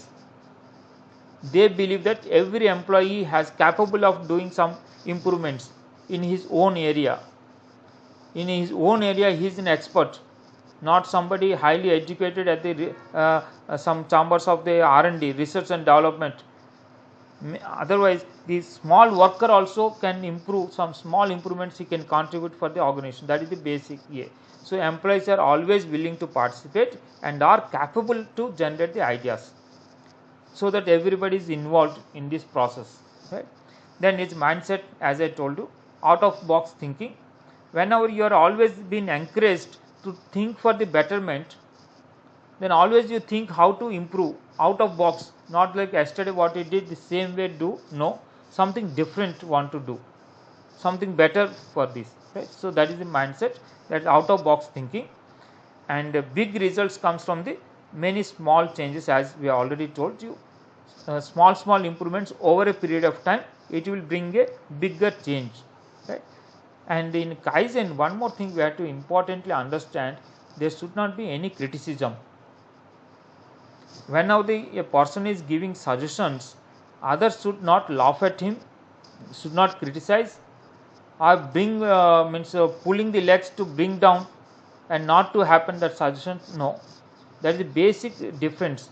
They believe that every employee has capable of doing some improvements in his own area. In his own area, he is an expert, not somebody highly educated at the some chambers of the R&D, research and development. Otherwise, the small worker also can improve, some small improvements he can contribute for the organization. That is the basic. So employees are always willing to participate and are capable to generate the ideas, so that everybody is involved in this process, right? Then its mindset, as I told you, out of box thinking. Whenever you are always been encouraged to think for the betterment, then always you think how to improve out of box, not like yesterday what you did the same way do, no, something different want to do, something better for this, right? So that is the mindset, that out of box thinking. And big results comes from the many small changes, as we already told you. Small improvements over a period of time, it will bring a bigger change, right? And in Kaizen, one more thing we have to importantly understand, there should not be any criticism. Whenever a person is giving suggestions, others should not laugh at him, should not criticize, or bring pulling the legs to bring down and not to happen that suggestion. No, that is the basic difference.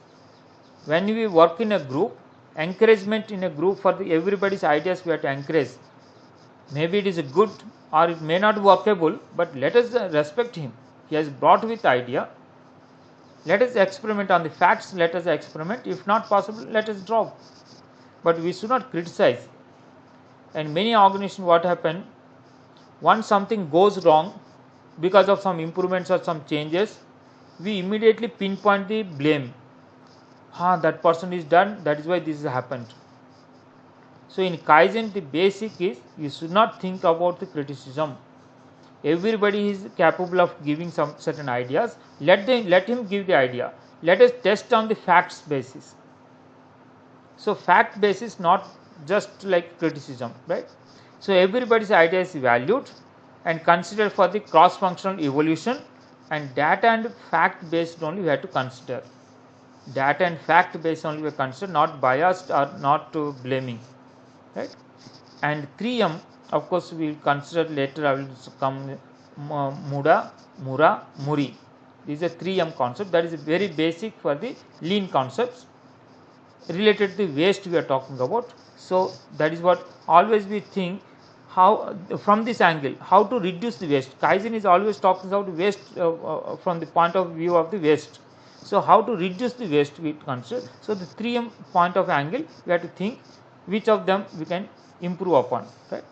When we work in a group, encouragement in a group for everybody's ideas we have to encourage. Maybe it is good or it may not be workable, but let us respect him. He has brought with idea. Let us experiment on the facts, let us experiment. If not possible, let us drop. But we should not criticize. And many organizations, what happen, once something goes wrong because of some improvements or some changes, we immediately pinpoint the blame. That person is done, that is why this has happened. So in Kaizen, the basic is you should not think about the criticism. Everybody is capable of giving some certain ideas. Let him give the idea. Let us test on the facts basis. So fact basis, not just like criticism, right? So everybody's idea is valued and considered for the cross-functional evolution, and data and fact based only we have to consider. Data and fact based only we consider, not biased or not blaming, right? And 3M, of course, we will consider later. I will come Muda, Mura, Muri. These are 3M concept. That is very basic for the lean concepts related to the waste we are talking about. So that is what always we think, how from this angle how to reduce the waste. Kaizen is always talking about waste from the point of view of the waste. So how to reduce the waste we consider. So the 3M point of angle we have to think which of them we can improve upon, right?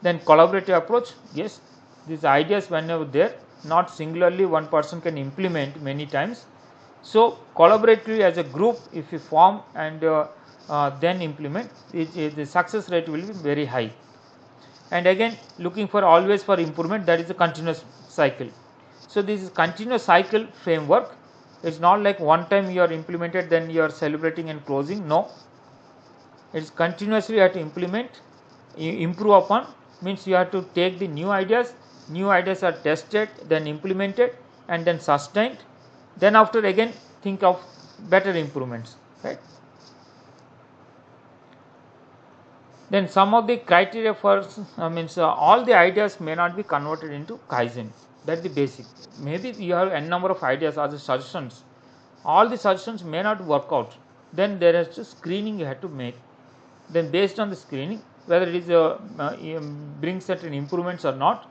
Then collaborative approach, yes, these ideas whenever there, not singularly one person can implement many times. So collaboratively as a group, if you form and then implement, the success rate will be very high. And again, looking for always for improvement, that is a continuous cycle. So this is continuous cycle framework. It's not like one time you are implemented, then you are celebrating and closing. No, it's continuously you have to implement, improve upon. Means you have to take the new ideas are tested, then implemented, and then sustained. Then after again think of better improvements, right? Then some of the criteria for all the ideas may not be converted into Kaizen. That is the basic. Maybe you have n number of ideas as suggestions. All the suggestions may not work out. Then there is a screening you have to make. Then based on the screening, whether it is brings certain improvements or not,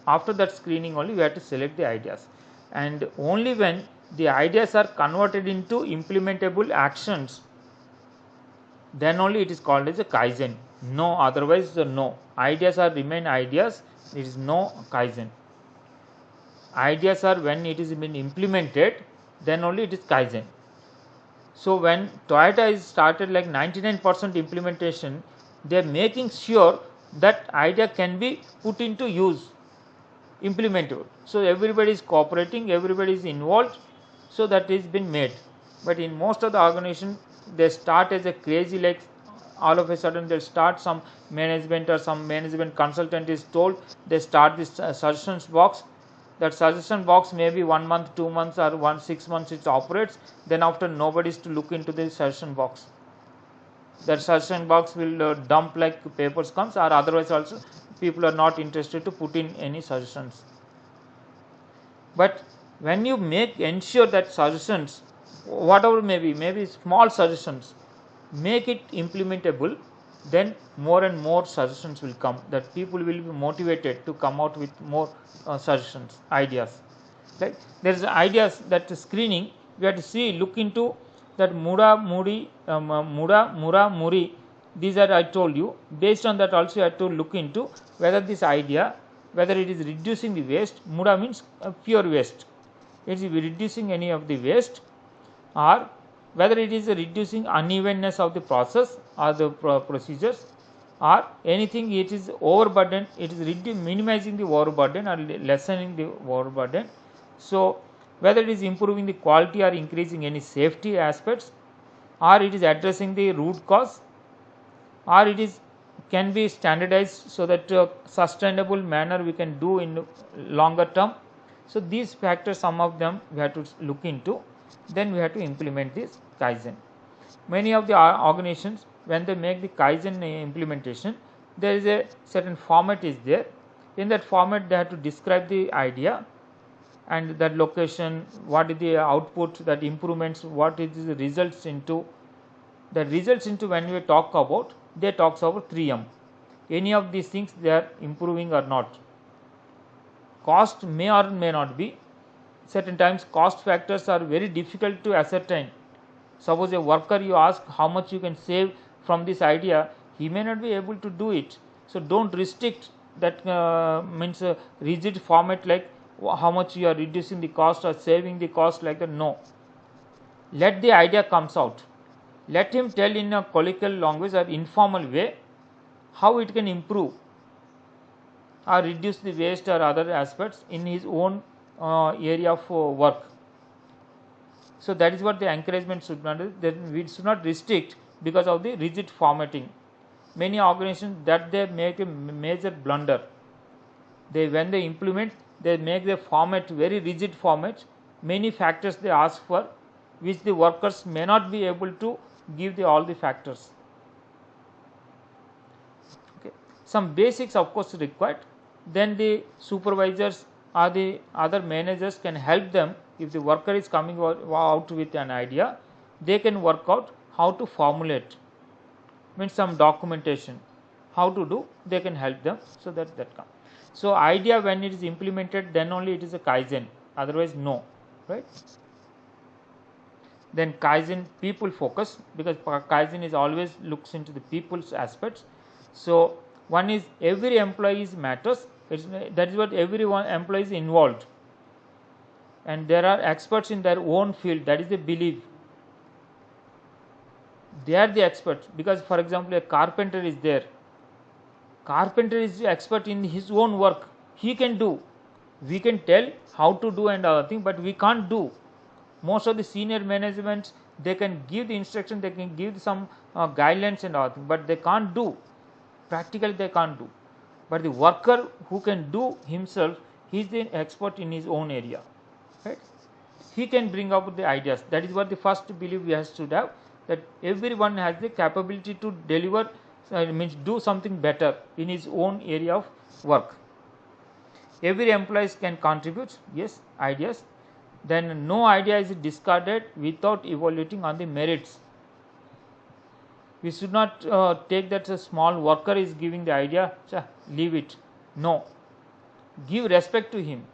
after that screening only we have to select the ideas. And only when the ideas are converted into implementable actions, then only it is called as a Kaizen. No, otherwise no. Ideas are remain ideas. It is no Kaizen. Ideas are when it is been implemented, then only it is Kaizen. So when Toyota is started like 99% implementation, they are making sure that idea can be put into use, implementable. So everybody is cooperating, everybody is involved, so that is been made. But in most of the organization, they start as a crazy, like all of a sudden they start, some management or some management consultant is told, they start this suggestions box. That suggestion box maybe 1 month, 2 months or 6 months it operates, then after nobody is to look into the suggestion box. That suggestion box will dump like papers comes, or otherwise also people are not interested to put in any suggestions. But when you ensure that suggestions, whatever maybe small suggestions, make it implementable, then more and more suggestions will come, that people will be motivated to come out with more suggestions, ideas. Like there is ideas, that screening we have to look into that Mura, Muri, these are I told you. Based on that also you have to look into whether this idea, whether it is reducing the waste. Mura means pure waste. It is reducing any of the waste, or whether it is reducing unevenness of the process or the procedures, or anything it is overburden, it is minimizing the overburden or lessening the overburden. So whether it is improving the quality or increasing any safety aspects, or it is addressing the root cause, or it is can be standardized so that sustainable manner we can do in longer term. So these factors, some of them we have to look into, then we have to implement this Kaizen. Many of the organizations, when they make the Kaizen implementation, there is a certain format is there. In that format they have to describe the idea and that location, what is the output, that improvements, what is the results into. The results into, when we talk about, they talks about 3M. Any of these things they are improving or not. Cost may or may not be. Certain times cost factors are very difficult to ascertain. Suppose a worker, you ask how much you can save from this idea, he may not be able to do it. So don't restrict that means a rigid format like how much you are reducing the cost or saving the cost, like that. No, let the idea comes out, let him tell in a colloquial language or informal way how it can improve or reduce the waste or other aspects in his own area of work. So that is what the encouragement should not do. Then we should not restrict because of the rigid formatting. Many organizations that they make a major blunder. When they implement, they make the format very rigid format. Many factors they ask for, which the workers may not be able to give all the factors. Okay. Some basics of course required. Then the supervisors or the other managers can help them. If the worker is coming out with an idea, they can work out how to formulate, means some documentation, how to do, they can help them, so that comes. So idea when it is implemented, then only it is a Kaizen, otherwise no, right? Then Kaizen, people focus, because Kaizen is always looks into the people's aspects. So one is every employee matters. That is what every one employee is involved, and there are experts in their own field. That is the belief. They are the experts, because for example a carpenter is there. Carpenter is the expert in his own work. He can do. We can tell how to do and other thing, but we can't do. Most of the senior management, they can give the instruction, they can give some guidelines and other thing, but they can't do. Practically they can't do. But the worker who can do himself, he is the expert in his own area, right? He can bring up the ideas. That is what the first belief we have to have, that everyone has the capability to deliver, means do something better in his own area of work. Every employee can contribute, yes, ideas. Then no idea is discarded without evaluating on the merits. We should not take that a small worker is giving the idea, leave it. No, give respect to him.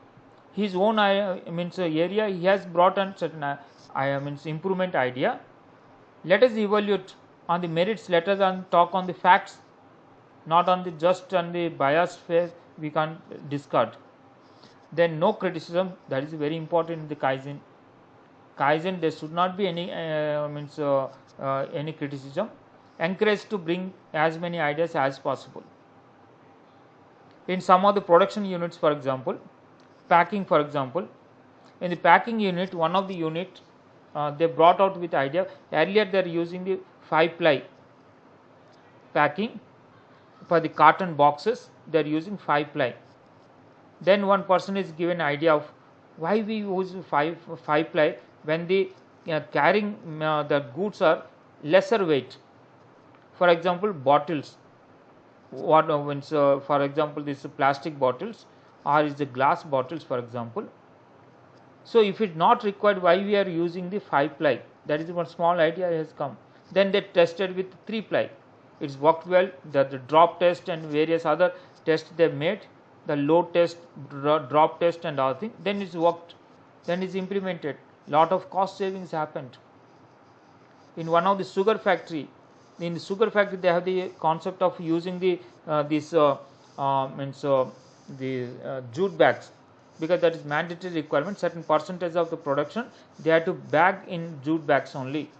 His own area, he has brought on certain improvement idea. Let us evaluate on the merits. Let us talk on the facts, not on the just on the biased phase. We can't discard. Then no criticism. That is very important in the Kaizen. Kaizen, there should not be any any criticism. encouraged to bring as many ideas as possible. In some of the production units, for example, packing, for example, in the packing unit, one of the unit they brought out with idea. Earlier they are using the 5-ply packing for the carton boxes. They are using 5-ply. Then one person is given idea of why we use 5-ply when the carrying the goods are lesser weight. For example, bottles. What for example, these plastic bottles or is the glass bottles, for example. So if it not required, why we are using the 5-ply? That is one small idea has come. Then they tested with 3-ply. It's worked well. The drop test and various other tests they made, the load test, drop test and all things. Then it's worked. Then it's implemented. Lot of cost savings happened. In one of the sugar factory, in the sugar factory they have the concept of using the jute bags, because that is mandatory requirement. Certain percentage of the production they have to bag in jute bags only.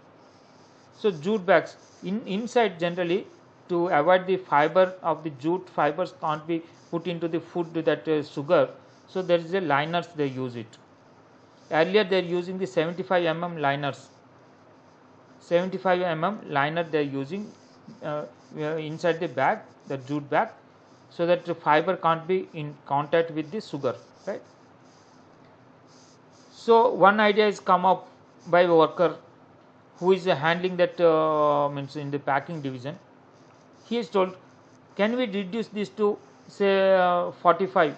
So jute bags inside generally, to avoid the fiber of the jute fibers can't be put into the food that sugar. So there is a liners they use it. Earlier they are using the 75 mm liners. 75 mm liner they are using inside the bag, the jute bag, so that the fiber can't be in contact with the sugar, right? So one idea is come up by a worker who is handling that means in the packing division. He is told, can we reduce this to say 45?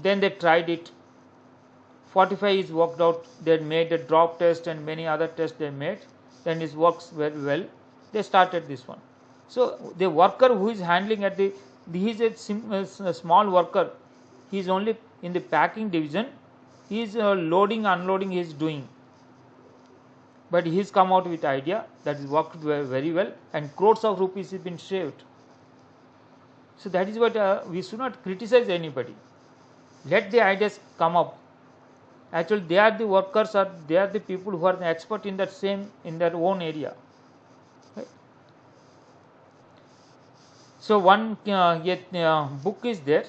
Then they tried it. 45 is worked out. They made a drop test and many other tests they made. Then it works very well. They started this one. So the worker who is handling at he is a small worker. He is only in the packing division. He is loading, unloading he is doing. But he has come out with idea that is worked very well, and crores of rupees has been saved. So that is what we should not criticize anybody. Let the ideas come up. Actually, they are the workers, or they are the people who are the expert in that same, in their own area. Right? So one book is there,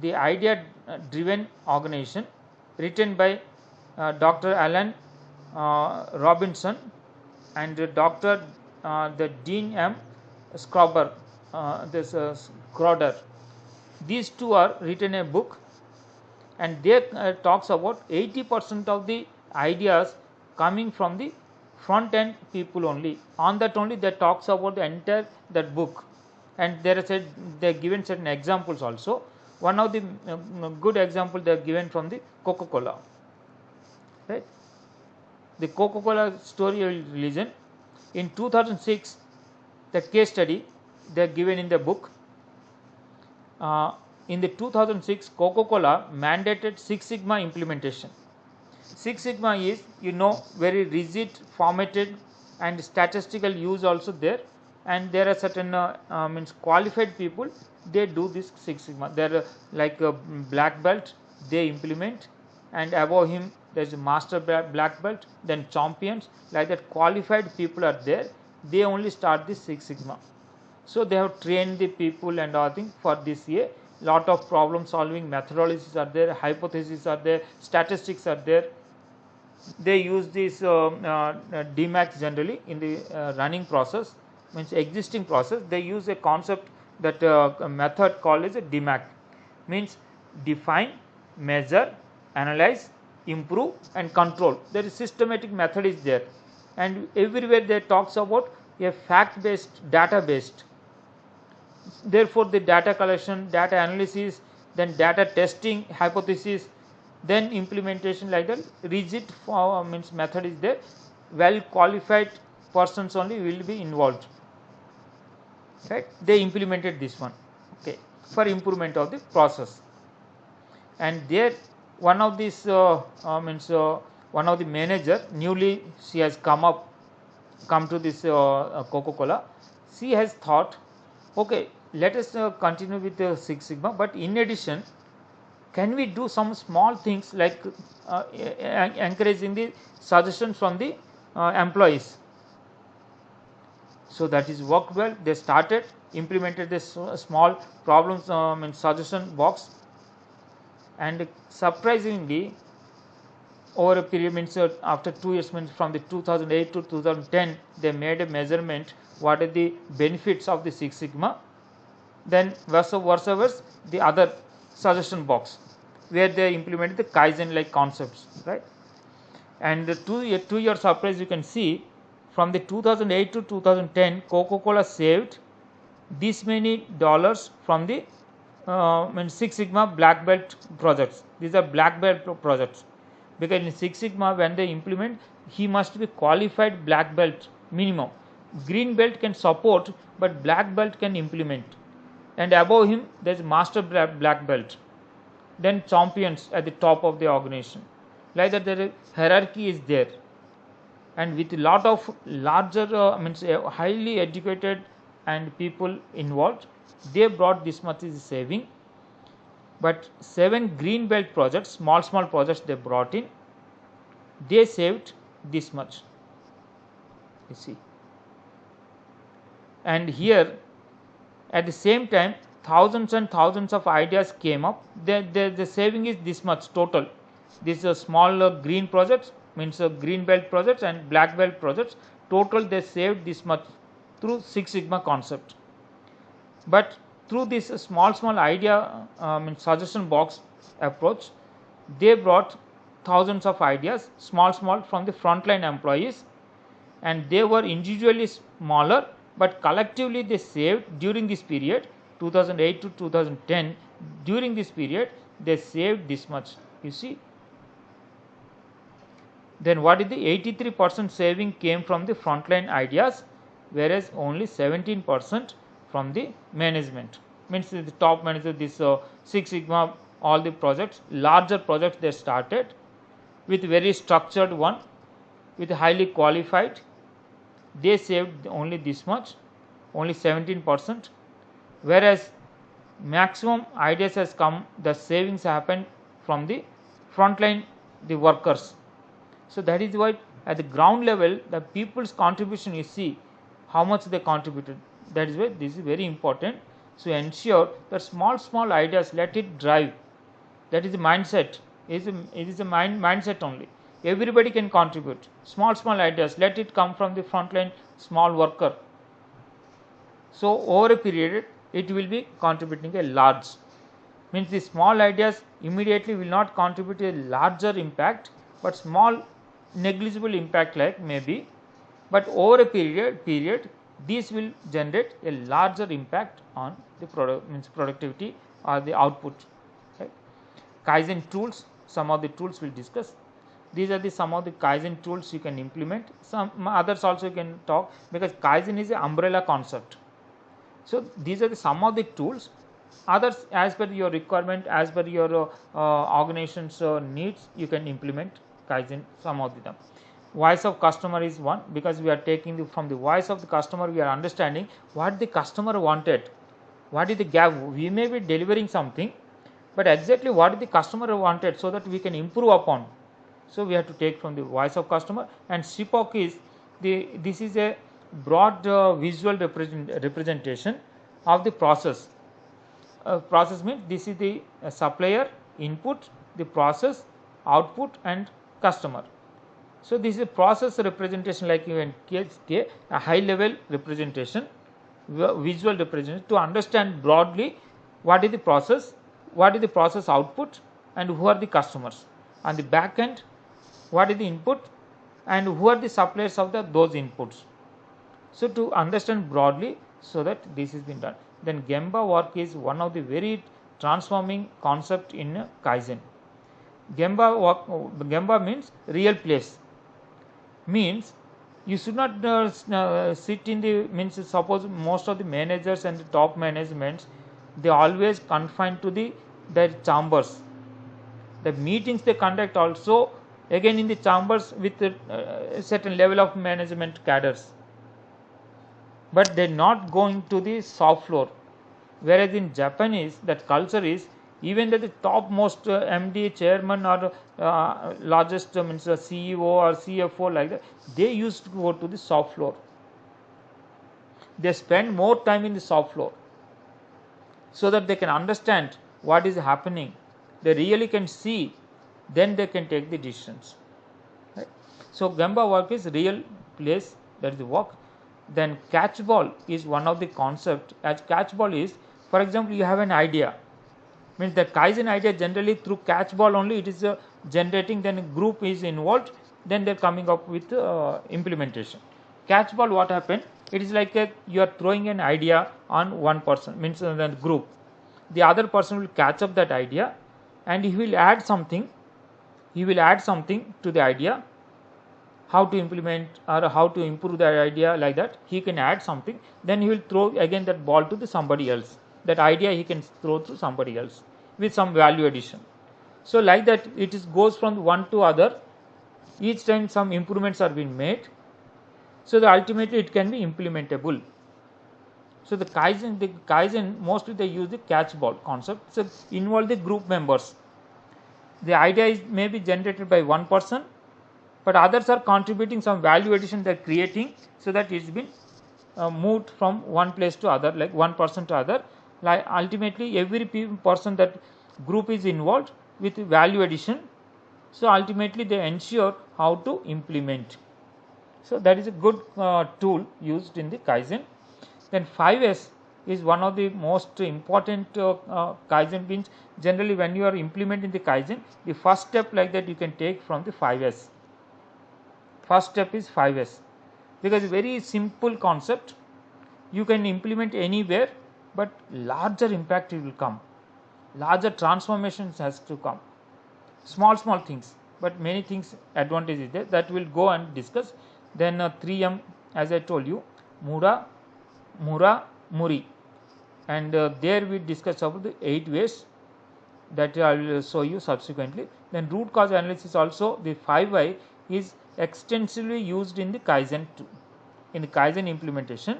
The Idea Driven Organization, written by Dr. Alan Robinson and Dr. The Dean M. Scrobber, Schroeder. These two are written a book, and they talks about 80% of the ideas coming from the front end people only. On that only they talks about the entire that book, and there is they are given certain examples also. One of the good example they are given from the Coca-Cola, right? The Coca-Cola story you will listen. In 2006, the case study they are given in the book. In the 2006, Coca-Cola mandated Six Sigma implementation. Six Sigma is, very rigid, formatted and statistical use also there, and there are certain qualified people, they do this Six Sigma. They are like a black belt, they implement, and above him there is a master black belt, then champions, like that qualified people are there, they only start this Six Sigma. So they have trained the people and all things for this year. Lot of problem solving methodologies are there, hypotheses are there, statistics are there. They use this DMAX generally in the running process, means existing process. They use a concept that a method called as a DMAC, means define, measure, analyze, improve and control. There is systematic method is there, and everywhere they talks about a fact based, data based. Therefore the data collection, data analysis, then data testing, hypothesis, then implementation, like that rigid means method is there. Well qualified persons only will be involved, right? They implemented this one, okay, for improvement of the process. And there one of these one of the manager, newly she has come to this Coca-Cola. She has thought, okay, let us continue with the Six Sigma, but in addition, can we do some small things like encouraging the suggestions from the employees? So that is worked well. They started, implemented this small problems and suggestion box, and surprisingly, over a period means after 2 years, means from the 2008 to 2010, they made a measurement what are the benefits of the Six Sigma. Then verse the other suggestion box where they implemented the Kaizen like concepts, right? And the 2 year surprise, you can see from the 2008 to 2010, Coca-Cola saved this many dollars from the Six Sigma black belt projects. These are black belt projects, because in Six Sigma when they implement, he must be qualified black belt minimum. Green belt can support, but black belt can implement, and above him there is master black belt, then champions at the top of the organization. Like that, the hierarchy is there, and with a lot of larger highly educated and people involved, they brought this much is saving. But 7 green belt projects, small projects they brought in, they saved this much, you see. And here at the same time, thousands and thousands of ideas came up. The saving is this much total. These are small green projects, means green belt projects and black belt projects. Total they saved this much through Six Sigma concept. But through this small idea suggestion box approach, they brought thousands of ideas, small from the frontline employees, and they were individually smaller, but collectively they saved during this period 2008 to 2010. During this period they saved this much, you see. Then what is the 83% saving came from the frontline ideas, whereas only 17% from the management, means the top manager. This Six Sigma, all the projects, larger projects they started with very structured one, with highly qualified, they saved only this much, only 17%, whereas maximum ideas has come, the savings happened from the frontline, the workers. So that is why at the ground level the people's contribution, you see how much they contributed. That is why this is very important. So ensure that small ideas, let it drive. That is the mindset. It is a mindset only. Everybody can contribute. Small ideas, let it come from the frontline small worker. So over a period it will be contributing a large. Means the small ideas immediately will not contribute a larger impact, but small negligible impact like maybe, but over a period these will generate a larger impact on the productivity or the output, right? Kaizen tools, some of the tools we'll discuss. These are some of the Kaizen tools you can implement. Some others also you can talk, because Kaizen is an umbrella concept. So these are some of the tools. Others, as per your requirement, as per your organization's needs, you can implement Kaizen, some of them. Voice of customer is one, because we are taking from the voice of the customer, we are understanding what the customer wanted, what is the gap. We may be delivering something, but exactly what the customer wanted, so that we can improve upon. So we have to take from the voice of customer. And SIPOC is this is a broad visual representation of the process. Process means this is the supplier, input, the process, output, and customer. So this is a process representation, like you can get a high level representation, visual representation, to understand broadly what is the process output, and who are the customers. On the back end, what is the input, and who are the suppliers of those inputs. So to understand broadly, so that this has been done. Then Gemba work is one of the very transforming concept in Kaizen. Gemba means real place. Means you should not sit in the, means suppose most of the managers and the top managements, they always confined to their chambers. The meetings they conduct also again in the chambers with a certain level of management cadres, but they are not going to the soft floor. Whereas in Japanese, that culture is, even that the topmost MD, chairman, or largest CEO or CFO, like that, they used to go to the soft floor. they spend more time in the shop floor so that they can understand what is happening. They really can see, then they can take the decisions. Right? So Gemba work is real place, that is the work. Then catchball is one of the concept. As catchball is, for example, you have an idea. Means the Kaizen idea generally through catchball only it is generating. Then a group is involved. Then they are coming up with implementation. Catchball, what happened? It is like you are throwing an idea on one person, means the group. The other person will catch up that idea, and he will add something. He will add something to the idea. How to implement or how to improve that idea, like that he can add something, then he will throw again that ball to the somebody else. That idea he can throw to somebody else with some value addition. So like that it is goes from one to other. Each time some improvements are being made, so that ultimately it can be implementable. So the Kaizen mostly they use the catchball concept. So involve the group members. The idea is maybe generated by one person, but others are contributing some value addition they are creating, so that it's been moved from one place to other, like one person to other. Like ultimately every person that group is involved with value addition, so ultimately they ensure how to implement. So that is a good tool used in the Kaizen. Then 5S is one of the most important Kaizen means. Generally when you are implementing the Kaizen, the first step like that you can take from the 5S. First step is 5S, because very simple concept, you can implement anywhere, but larger impact will come, larger transformations has to come. Small things, but many things advantage is there, that will go and discuss. Then 3M, as I told you, Mura, Muri, and there we discuss about the 8 ways that I will show you subsequently. Then root cause analysis also, the 5Y is extensively used in the Kaizen too. In the Kaizen implementation,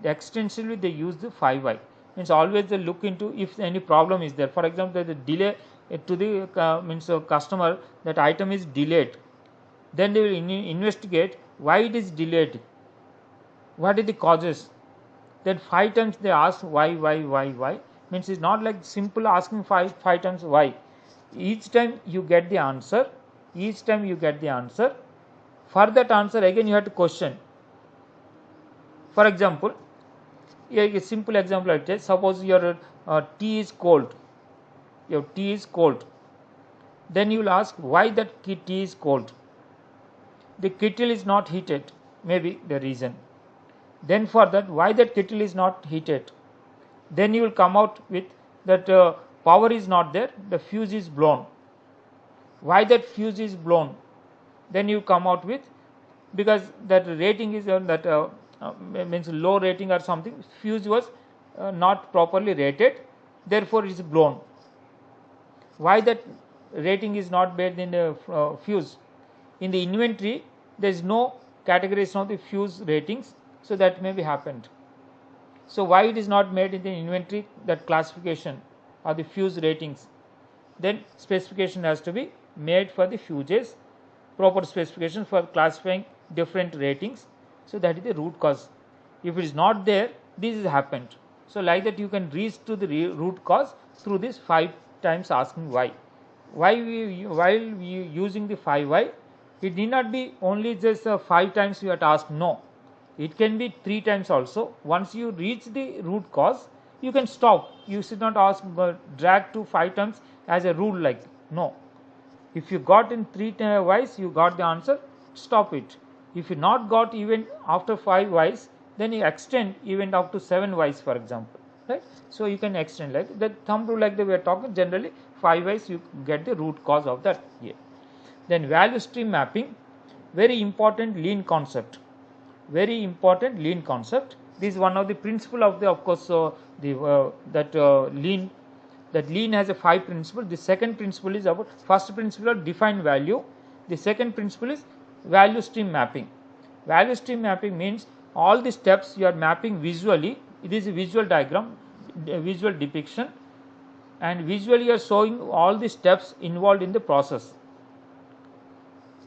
extensively they use the 5Y. Means always they look into if any problem is there. For example, the delay to the customer, that item is delayed. Then they will investigate why it is delayed, what are the causes. Then 5 times they ask why. Means it's not like simple asking five times why. Each time you get the answer. For that answer again you have to question. For example, a simple example I take. Suppose your tea is cold. Your tea is cold. Then you will ask why that tea is cold. The kettle is not heated. Maybe the reason. Then for that, why that kettle is not heated. Then you will come out with that power is not there. The fuse is blown. Why that fuse is blown? Then you come out with, because that rating is means low rating or something. Fuse was not properly rated, therefore it is blown. Why that rating is not made in the fuse? In the inventory, there is no categorization of the fuse ratings, so that may be happened. So why it is not made in the inventory, that classification or the fuse ratings? Then specification has to be made for the fuses, proper specification for classifying different ratings. So that is the root cause. If it is not there, this has happened. So like that you can reach to the root cause through this 5 times asking why. While using the 5 why, it need not be only just 5 times you have to ask no. It can be 3 times also. Once you reach the root cause, you can stop. You should not ask drag to 5 times as a rule, like no. If you got in 3 whys, you got the answer, stop it. If you not got even after 5 whys, then you extend even up to 7 whys, for example. Right? So you can extend like the thumb rule, like we are talking. Generally 5 whys you get the root cause of that. Yeah. Then value stream mapping, very important lean concept. Very important lean concept. This is one of the principle of the, of course, lean. That lean has a 5 principle. The second principle is about, first principle of define value. The second principle is value stream mapping. Value stream mapping means all the steps you are mapping visually. It is a visual diagram, a visual depiction, and visually you are showing all the steps involved in the process.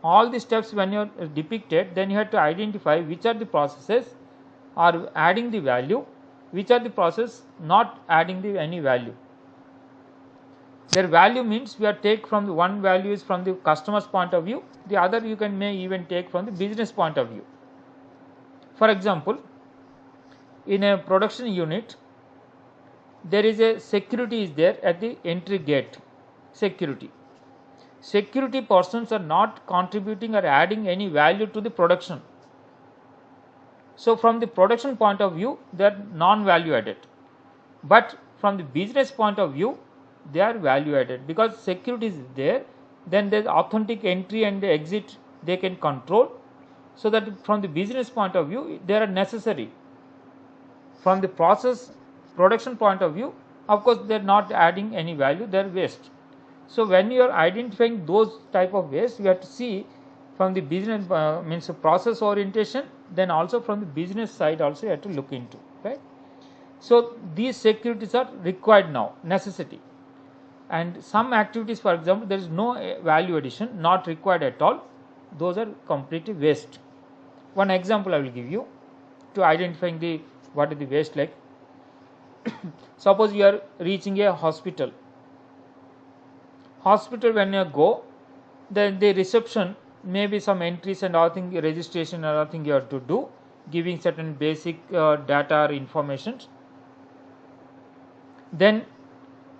All the steps when you are depicted, then you have to identify which are the processes are adding the value, which are the process not adding the any value. Their value means we are take from the one value is from the customer's point of view, the other you can may even take from the business point of view. For example, in a production unit, there is a security is there at the entry gate. Security persons are not contributing or adding any value to the production. So from the production point of view, they are non-value added, but from the business point of view, they are value added, because security is there, then there is authentic entry and the exit they can control, so that from the business point of view they are necessary. From the process production point of view, of course they are not adding any value, they are waste. So when you are identifying those type of waste, you have to see from the business means process orientation, then also from the business side also you have to look into, right? So these securities are required now, necessity. And some activities, for example, there is no value addition, not required at all, those are completely waste. One example I will give you to identifying the what is the waste like. Suppose you are reaching a hospital. When you go, then the reception maybe some entries and all thing, registration and all thing you have to do, giving certain basic data or information. Then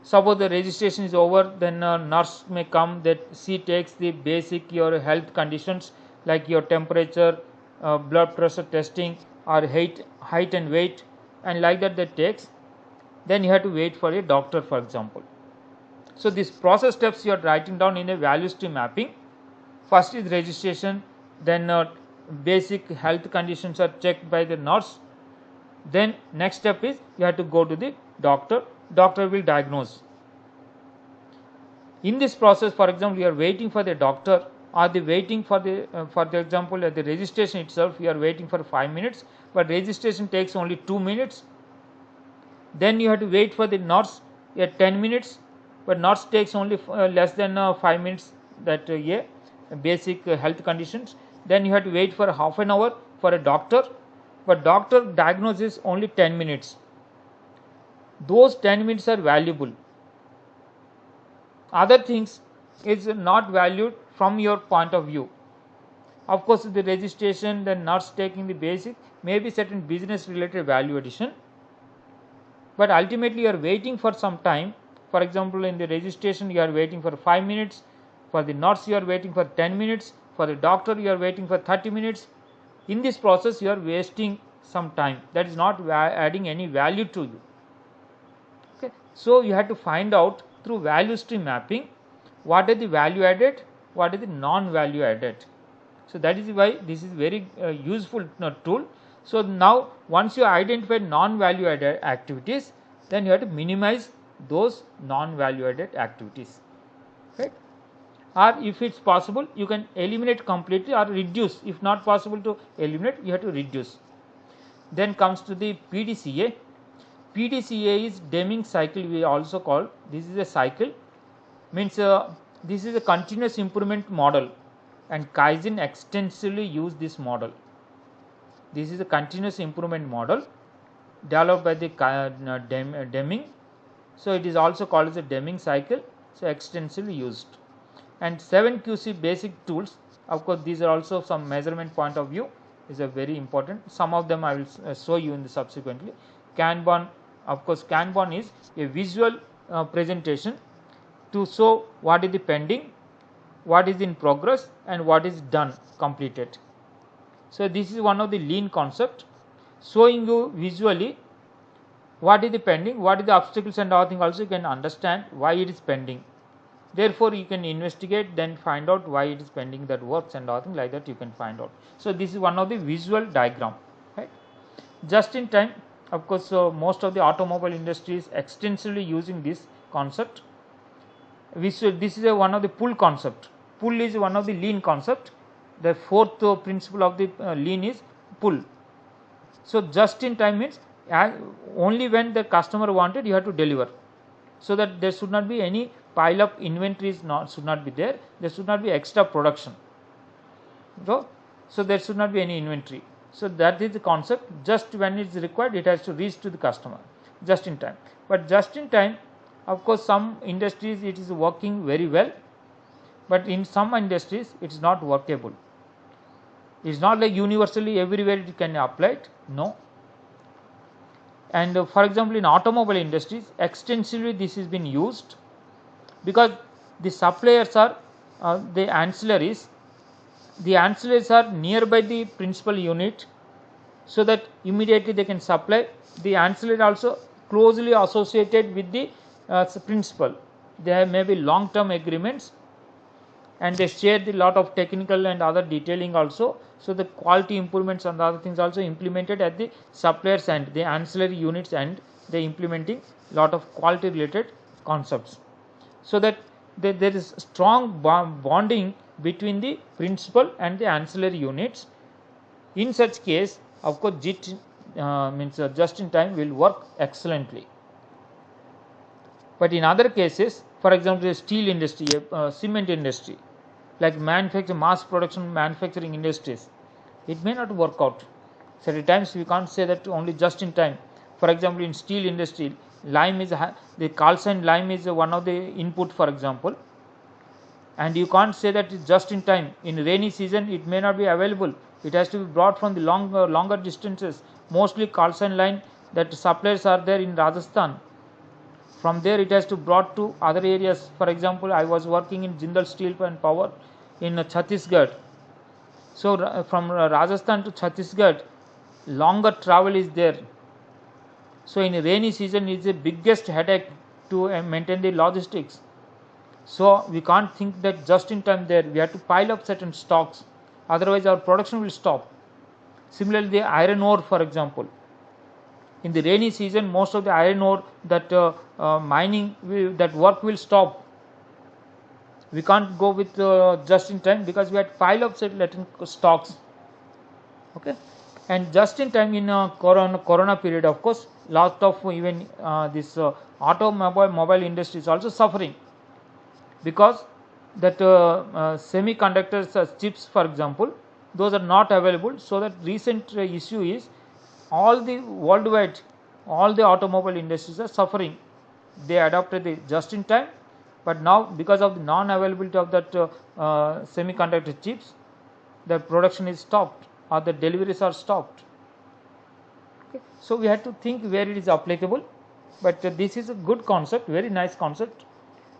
suppose the registration is over, then a nurse may come, that she takes the basic your health conditions like your temperature, blood pressure testing, or height and weight, and like that they takes. Then you have to wait for a doctor, for example. So these process steps you are writing down in a value stream mapping. First is registration, then basic health conditions are checked by the nurse. Then next step is you have to go to the doctor will diagnose. In this process, for example, you are waiting for the doctor, or the waiting for the example at the registration itself you are waiting for 5 minutes, but registration takes only 2 minutes. Then you have to wait for the nurse at 10 minutes, but nurse takes only less than 5 minutes, that basic health conditions. Then you have to wait for half an hour for a doctor, but doctor diagnoses only 10 minutes. Those 10 minutes are valuable. Other things is not valued from your point of view. Of course, the registration, the nurse taking the basic, maybe certain business related value addition, but ultimately you are waiting for some time. For example, in the registration you are waiting for 5 minutes, for the nurse you are waiting for 10 minutes, for the doctor you are waiting for 30 minutes. In this process you are wasting some time, that is not adding any value to you. Okay. So you have to find out through value stream mapping what is the value added, what is the non-value added. So that is why this is very useful tool. So now once you identify non-value added activities, then you have to minimize those non-value added activities, right? Or if it's possible, you can eliminate completely or reduce. If not possible to eliminate, you have to reduce. Then comes to the PDCA. PDCA is Deming cycle, we also call. This is a cycle, means this is a continuous improvement model, and Kaizen extensively use this model. This is a continuous improvement model developed by the Deming. So it is also called as a Deming cycle, so extensively used. And 7 QC basic tools, of course these are also some measurement point of view, is a very important. Some of them I will show you in the subsequently. Kanban, of course Kanban is a visual presentation to show what is the pending, what is in progress, and what is done, completed. So this is one of the lean concept, showing you visually what is the pending, what is the obstacles, and all things also you can understand why it is pending. Therefore you can investigate, then find out why it is pending, that works and all things like that you can find out. So this is one of the visual diagram, right? Just in time, of course, most of the automobile industry is extensively using this concept. This is one of the pull concept. Pull is one of the lean concept. The fourth principle of the lean is pull. So just in time means only when the customer wanted you have to deliver, so that there should not be any pile up inventories, should not be there should not be extra production. So there should not be any inventory. So that is the concept. Just when it is required, it has to reach to the customer just in time. But just in time, of course, some industries it is working very well, but in some industries it is not workable. It is not like universally everywhere it can apply it. No. And for example, in automobile industries, extensively this has been used, because the suppliers are the ancillaries. The ancillaries are nearby the principal unit, so that immediately they can supply. The ancillary also closely associated with the principal. There may be long term agreements, and they share the lot of technical and other detailing also. So the quality improvements and other things also implemented at the suppliers end, the ancillary units end. They implementing lot of quality related concepts, so that there is strong bonding between the principal and the ancillary units. In such case, of course, JIT means just in time will work excellently. But in other cases, for example, the steel industry, cement industry, like mass production manufacturing industries, it may not work out. So at times we can't say that only just in time. For example, in steel industry, lime is the calcined lime is one of the input, for example, and you can't say that it's just in time. In rainy season, it may not be available. It has to be brought from the longer distances. Mostly calcined lime that suppliers are there in Rajasthan. From there, it has to brought to other areas. For example, I was working in Jindal Steel and Power in Chhattisgarh. So from Rajasthan to Chhattisgarh, longer travel is there. So in rainy season, it's the biggest headache to maintain the logistics. So we can't think that just in time there. We have to pile up certain stocks, otherwise our production will stop. Similarly, the iron ore, for example, in the rainy season, most of the iron ore that mining that work will stop. We can't go with just in time, because we had to pile up certain stocks. Okay, and just in time in corona period, of course, lot of even this mobile industry is also suffering, because that semiconductors chips, for example, those are not available. So that recent issue is all the worldwide, all the automobile industries are suffering. They adopted the just in time, but now because of the non availability of that semiconductor chips, the production is stopped or the deliveries are stopped. Okay. So we have to think where it is applicable, but this is a good concept, very nice concept.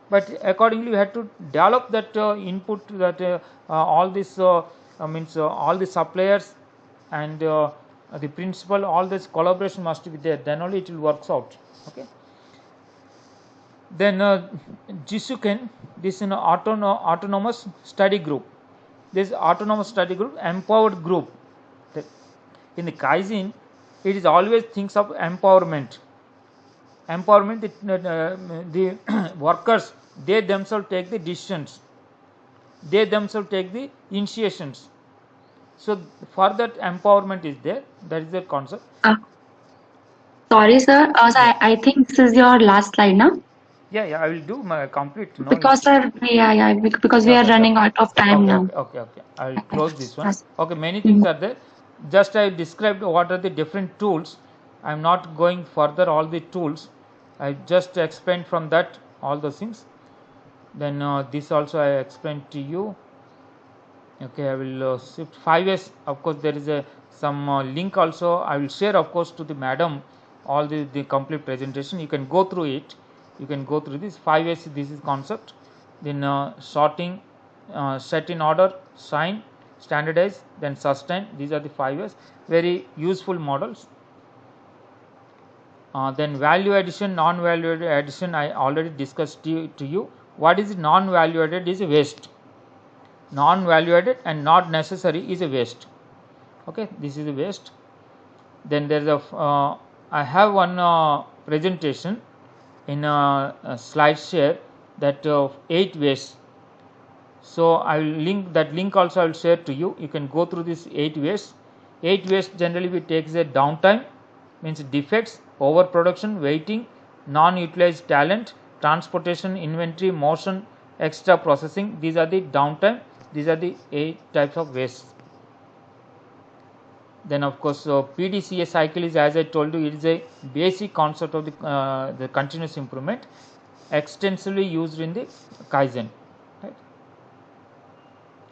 But accordingly, we have to develop that input, that all this means all the suppliers and the principal, all this collaboration must be there. Then only it will works out. Okay. Then JISUKEN, this is an autonomous study group. This autonomous study group, empowered group. In the Kaizen, it is always thinks of empowerment. Empowerment, the workers, they themselves take the decisions. They themselves take the initiations. So for that empowerment is there. That is the concept. Sorry, sir. I think this is your last slide now. Yeah, I will do my complete. No because sir, because we are running out of time now. Okay. I will close this one. Yes. Okay, many things are there. Just I described what are the different tools. I am not going further all the tools. I just explained from that all those things. Then this also I explained to you. Okay, I will shift 5S. Of course, there is some link also. I will share, of course, to the madam all the complete presentation. You can go through it. You can go through this 5S. This is concept. Then sorting, set in order, sign, standardize, then sustain. These are the 5S. Very useful models. Then value addition, non-value addition. I already discussed to you. What is non-value added is a waste. Non-value added and not necessary is a waste. Okay, this is a waste. Then there is a I have one presentation in a slide share that 8 ways. So I will link that link also. I will share to you. You can go through this 8 ways. 8 ways generally we take the downtime, means defects, overproduction, waiting, non-utilized talent, transportation, inventory, motion, extra processing. These are the downtime. These are the 8 types of waste. Then of course PDCA cycle is, as I told you, it is a basic concept of the continuous improvement extensively used in the Kaizen, right?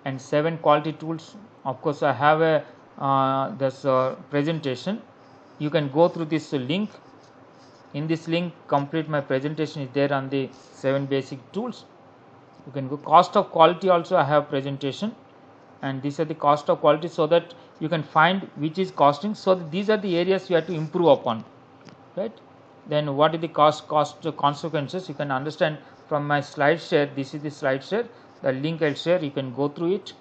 And 7 quality tools. Of course I have a this presentation. You can go through this link. In this link, complete my presentation is there on the 7 basic tools. You can go cost of quality also. I have presentation, and these are the cost of quality, so that you can find which is costing. So these are the areas you have to improve upon, right? Then what is the cost consequences? You can understand from my slide share. This is the slide share. The link I'll share. You can go through it.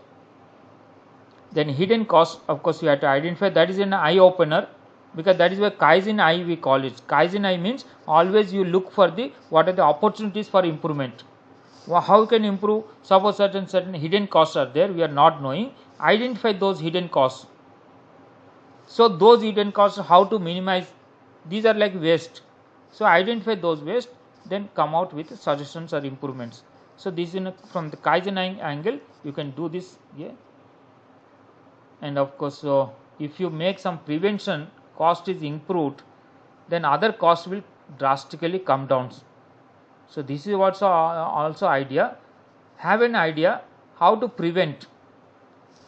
Then hidden cost. Of course, you have to identify. That is an eye opener, because that is where Kaizen eye we call it. Kaizen eye means always you look for the what are the opportunities for improvement. How can improve? Suppose certain hidden costs are there, we are not knowing. Identify those hidden costs. So those hidden costs, how to minimize? These are like waste. So identify those waste, then come out with suggestions or improvements. So this is from the Kaizen angle you can do this here. And of course if you make some prevention, cost is improved, then other costs will drastically come down. So this is also idea. Have an idea how to prevent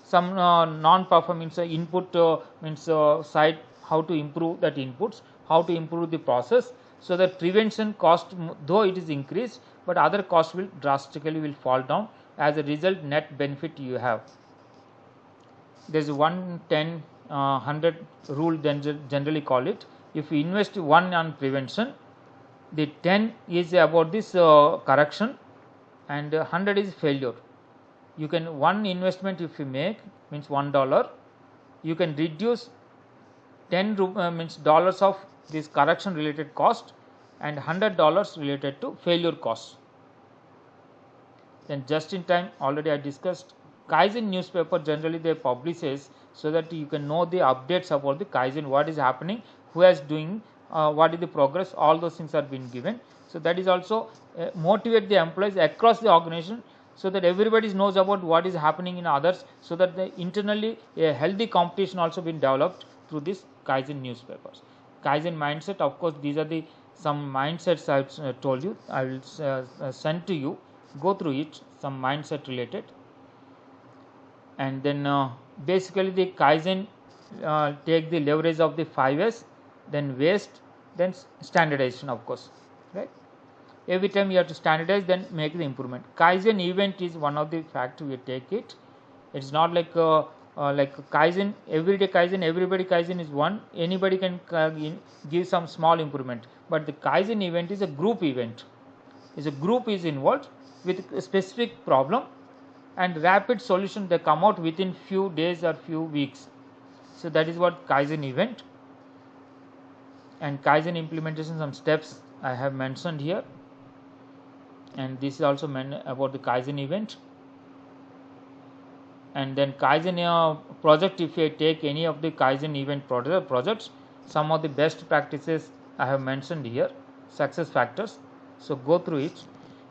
some non-performance input means side, how to improve that inputs, how to improve the process, so that prevention cost, though it is increased, but other costs will drastically fall down. As a result, net benefit you have. There is 1-10 100 rule, generally call it. If you invest 1 on prevention, the 10 is about this correction, and 100 is failure. You can, one investment if you make means $1, you can reduce 10 means dollars of this correction related cost, and $100 related to failure cost. Then just in time, already I discussed. Kaizen newspaper generally they publishes, so that you can know the updates about the Kaizen, what is happening, who is doing, what is the progress, all those things are being given. So that is also motivate the employees across the organization, so that everybody knows about what is happening in others, so that internally a healthy competition also been developed through this Kaizen newspapers. Kaizen mindset, of course these are the some mindsets I have told you. I will send to you, go through it, some mindset related. And then basically the Kaizen take the leverage of the 5S, then waste, then standardization, of course, right? Every time you have to standardize, then make the improvement. Kaizen event is one of the factors we take it. It's not like Kaizen, everyday Kaizen, everybody Kaizen is one. Anybody can give some small improvement. But the Kaizen event is a group event. Is a group is involved with a specific problem, and rapid solution they come out within few days or few weeks. So that is what Kaizen event. And Kaizen implementation, some steps I have mentioned here, and this is also about the Kaizen event. And then Kaizen project, if you take any of the Kaizen event projects, some of the best practices I have mentioned here, success factors. So go through it.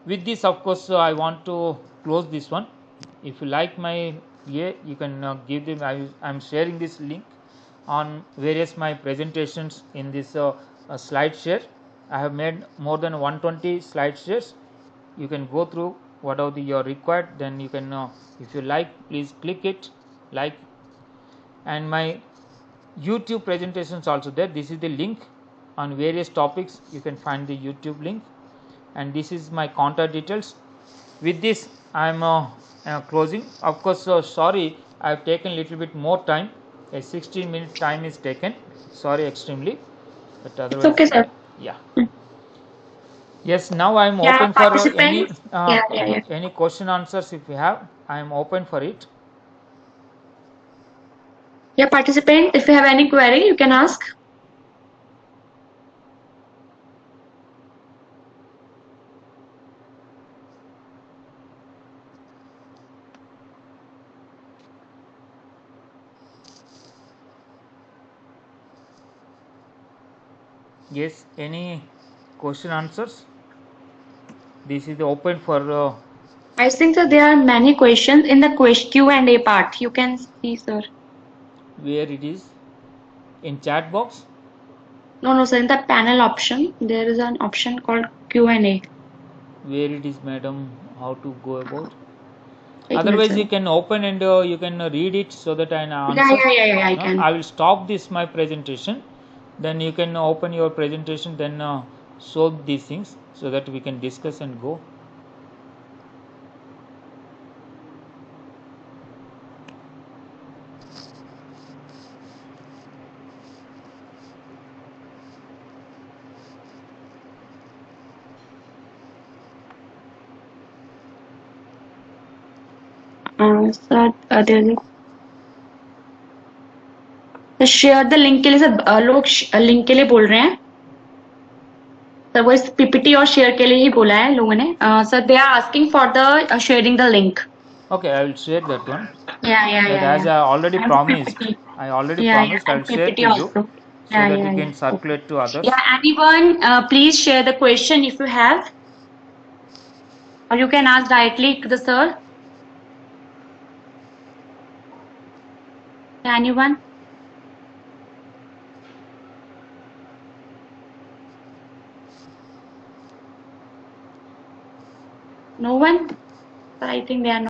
With this, of course, I want to close this one. If you like my you can give them. I am sharing this link on various my presentations in this slide share. I have made more than 120 slide shares. You can go through whatever you're required. Then you can, if you like, please click it, like. And my YouTube presentations also there. This is the link on various topics. You can find the YouTube link, and this is my contact details. With this, I am closing. Of course, sorry, I have taken little bit more time. A 16-minute time is taken. Sorry extremely, but otherwise, It's okay, sir. yeah. Yes, now I am Yeah, open for participants. any question answers if you have. I am open for it. Yeah, participant, if you have any query, you can ask. Yes, any question answers? This is the open for. I think that there are many questions in the Q&A part. You can see, sir. Where it is? in chat box? No, sir. In the panel option, there is an option called Q&A. Where it is, madam? How to go about? एक Otherwise, minute, you sir. can open and you can read it so that I answer. Yeah, I No? can. I will stop this my presentation. Then you can open your presentation. Then solve these things so that we can discuss and go. Sir, there is तो share the link के लिए sir लोग link के लिए बोल रहे हैं sir वो इस पीपीटी और शेयर के लिए ही बोला है लोगों ने sir they are asking for the sharing the link Okay, I will share that one. yeah But as I already and promised, PPT. I already Yeah, promised and I'll share PPT to you also. so that you can circulate to others. Yeah, anyone, please share the question if you have, or you can ask directly to the sir. Anyone? No one? I think they are not.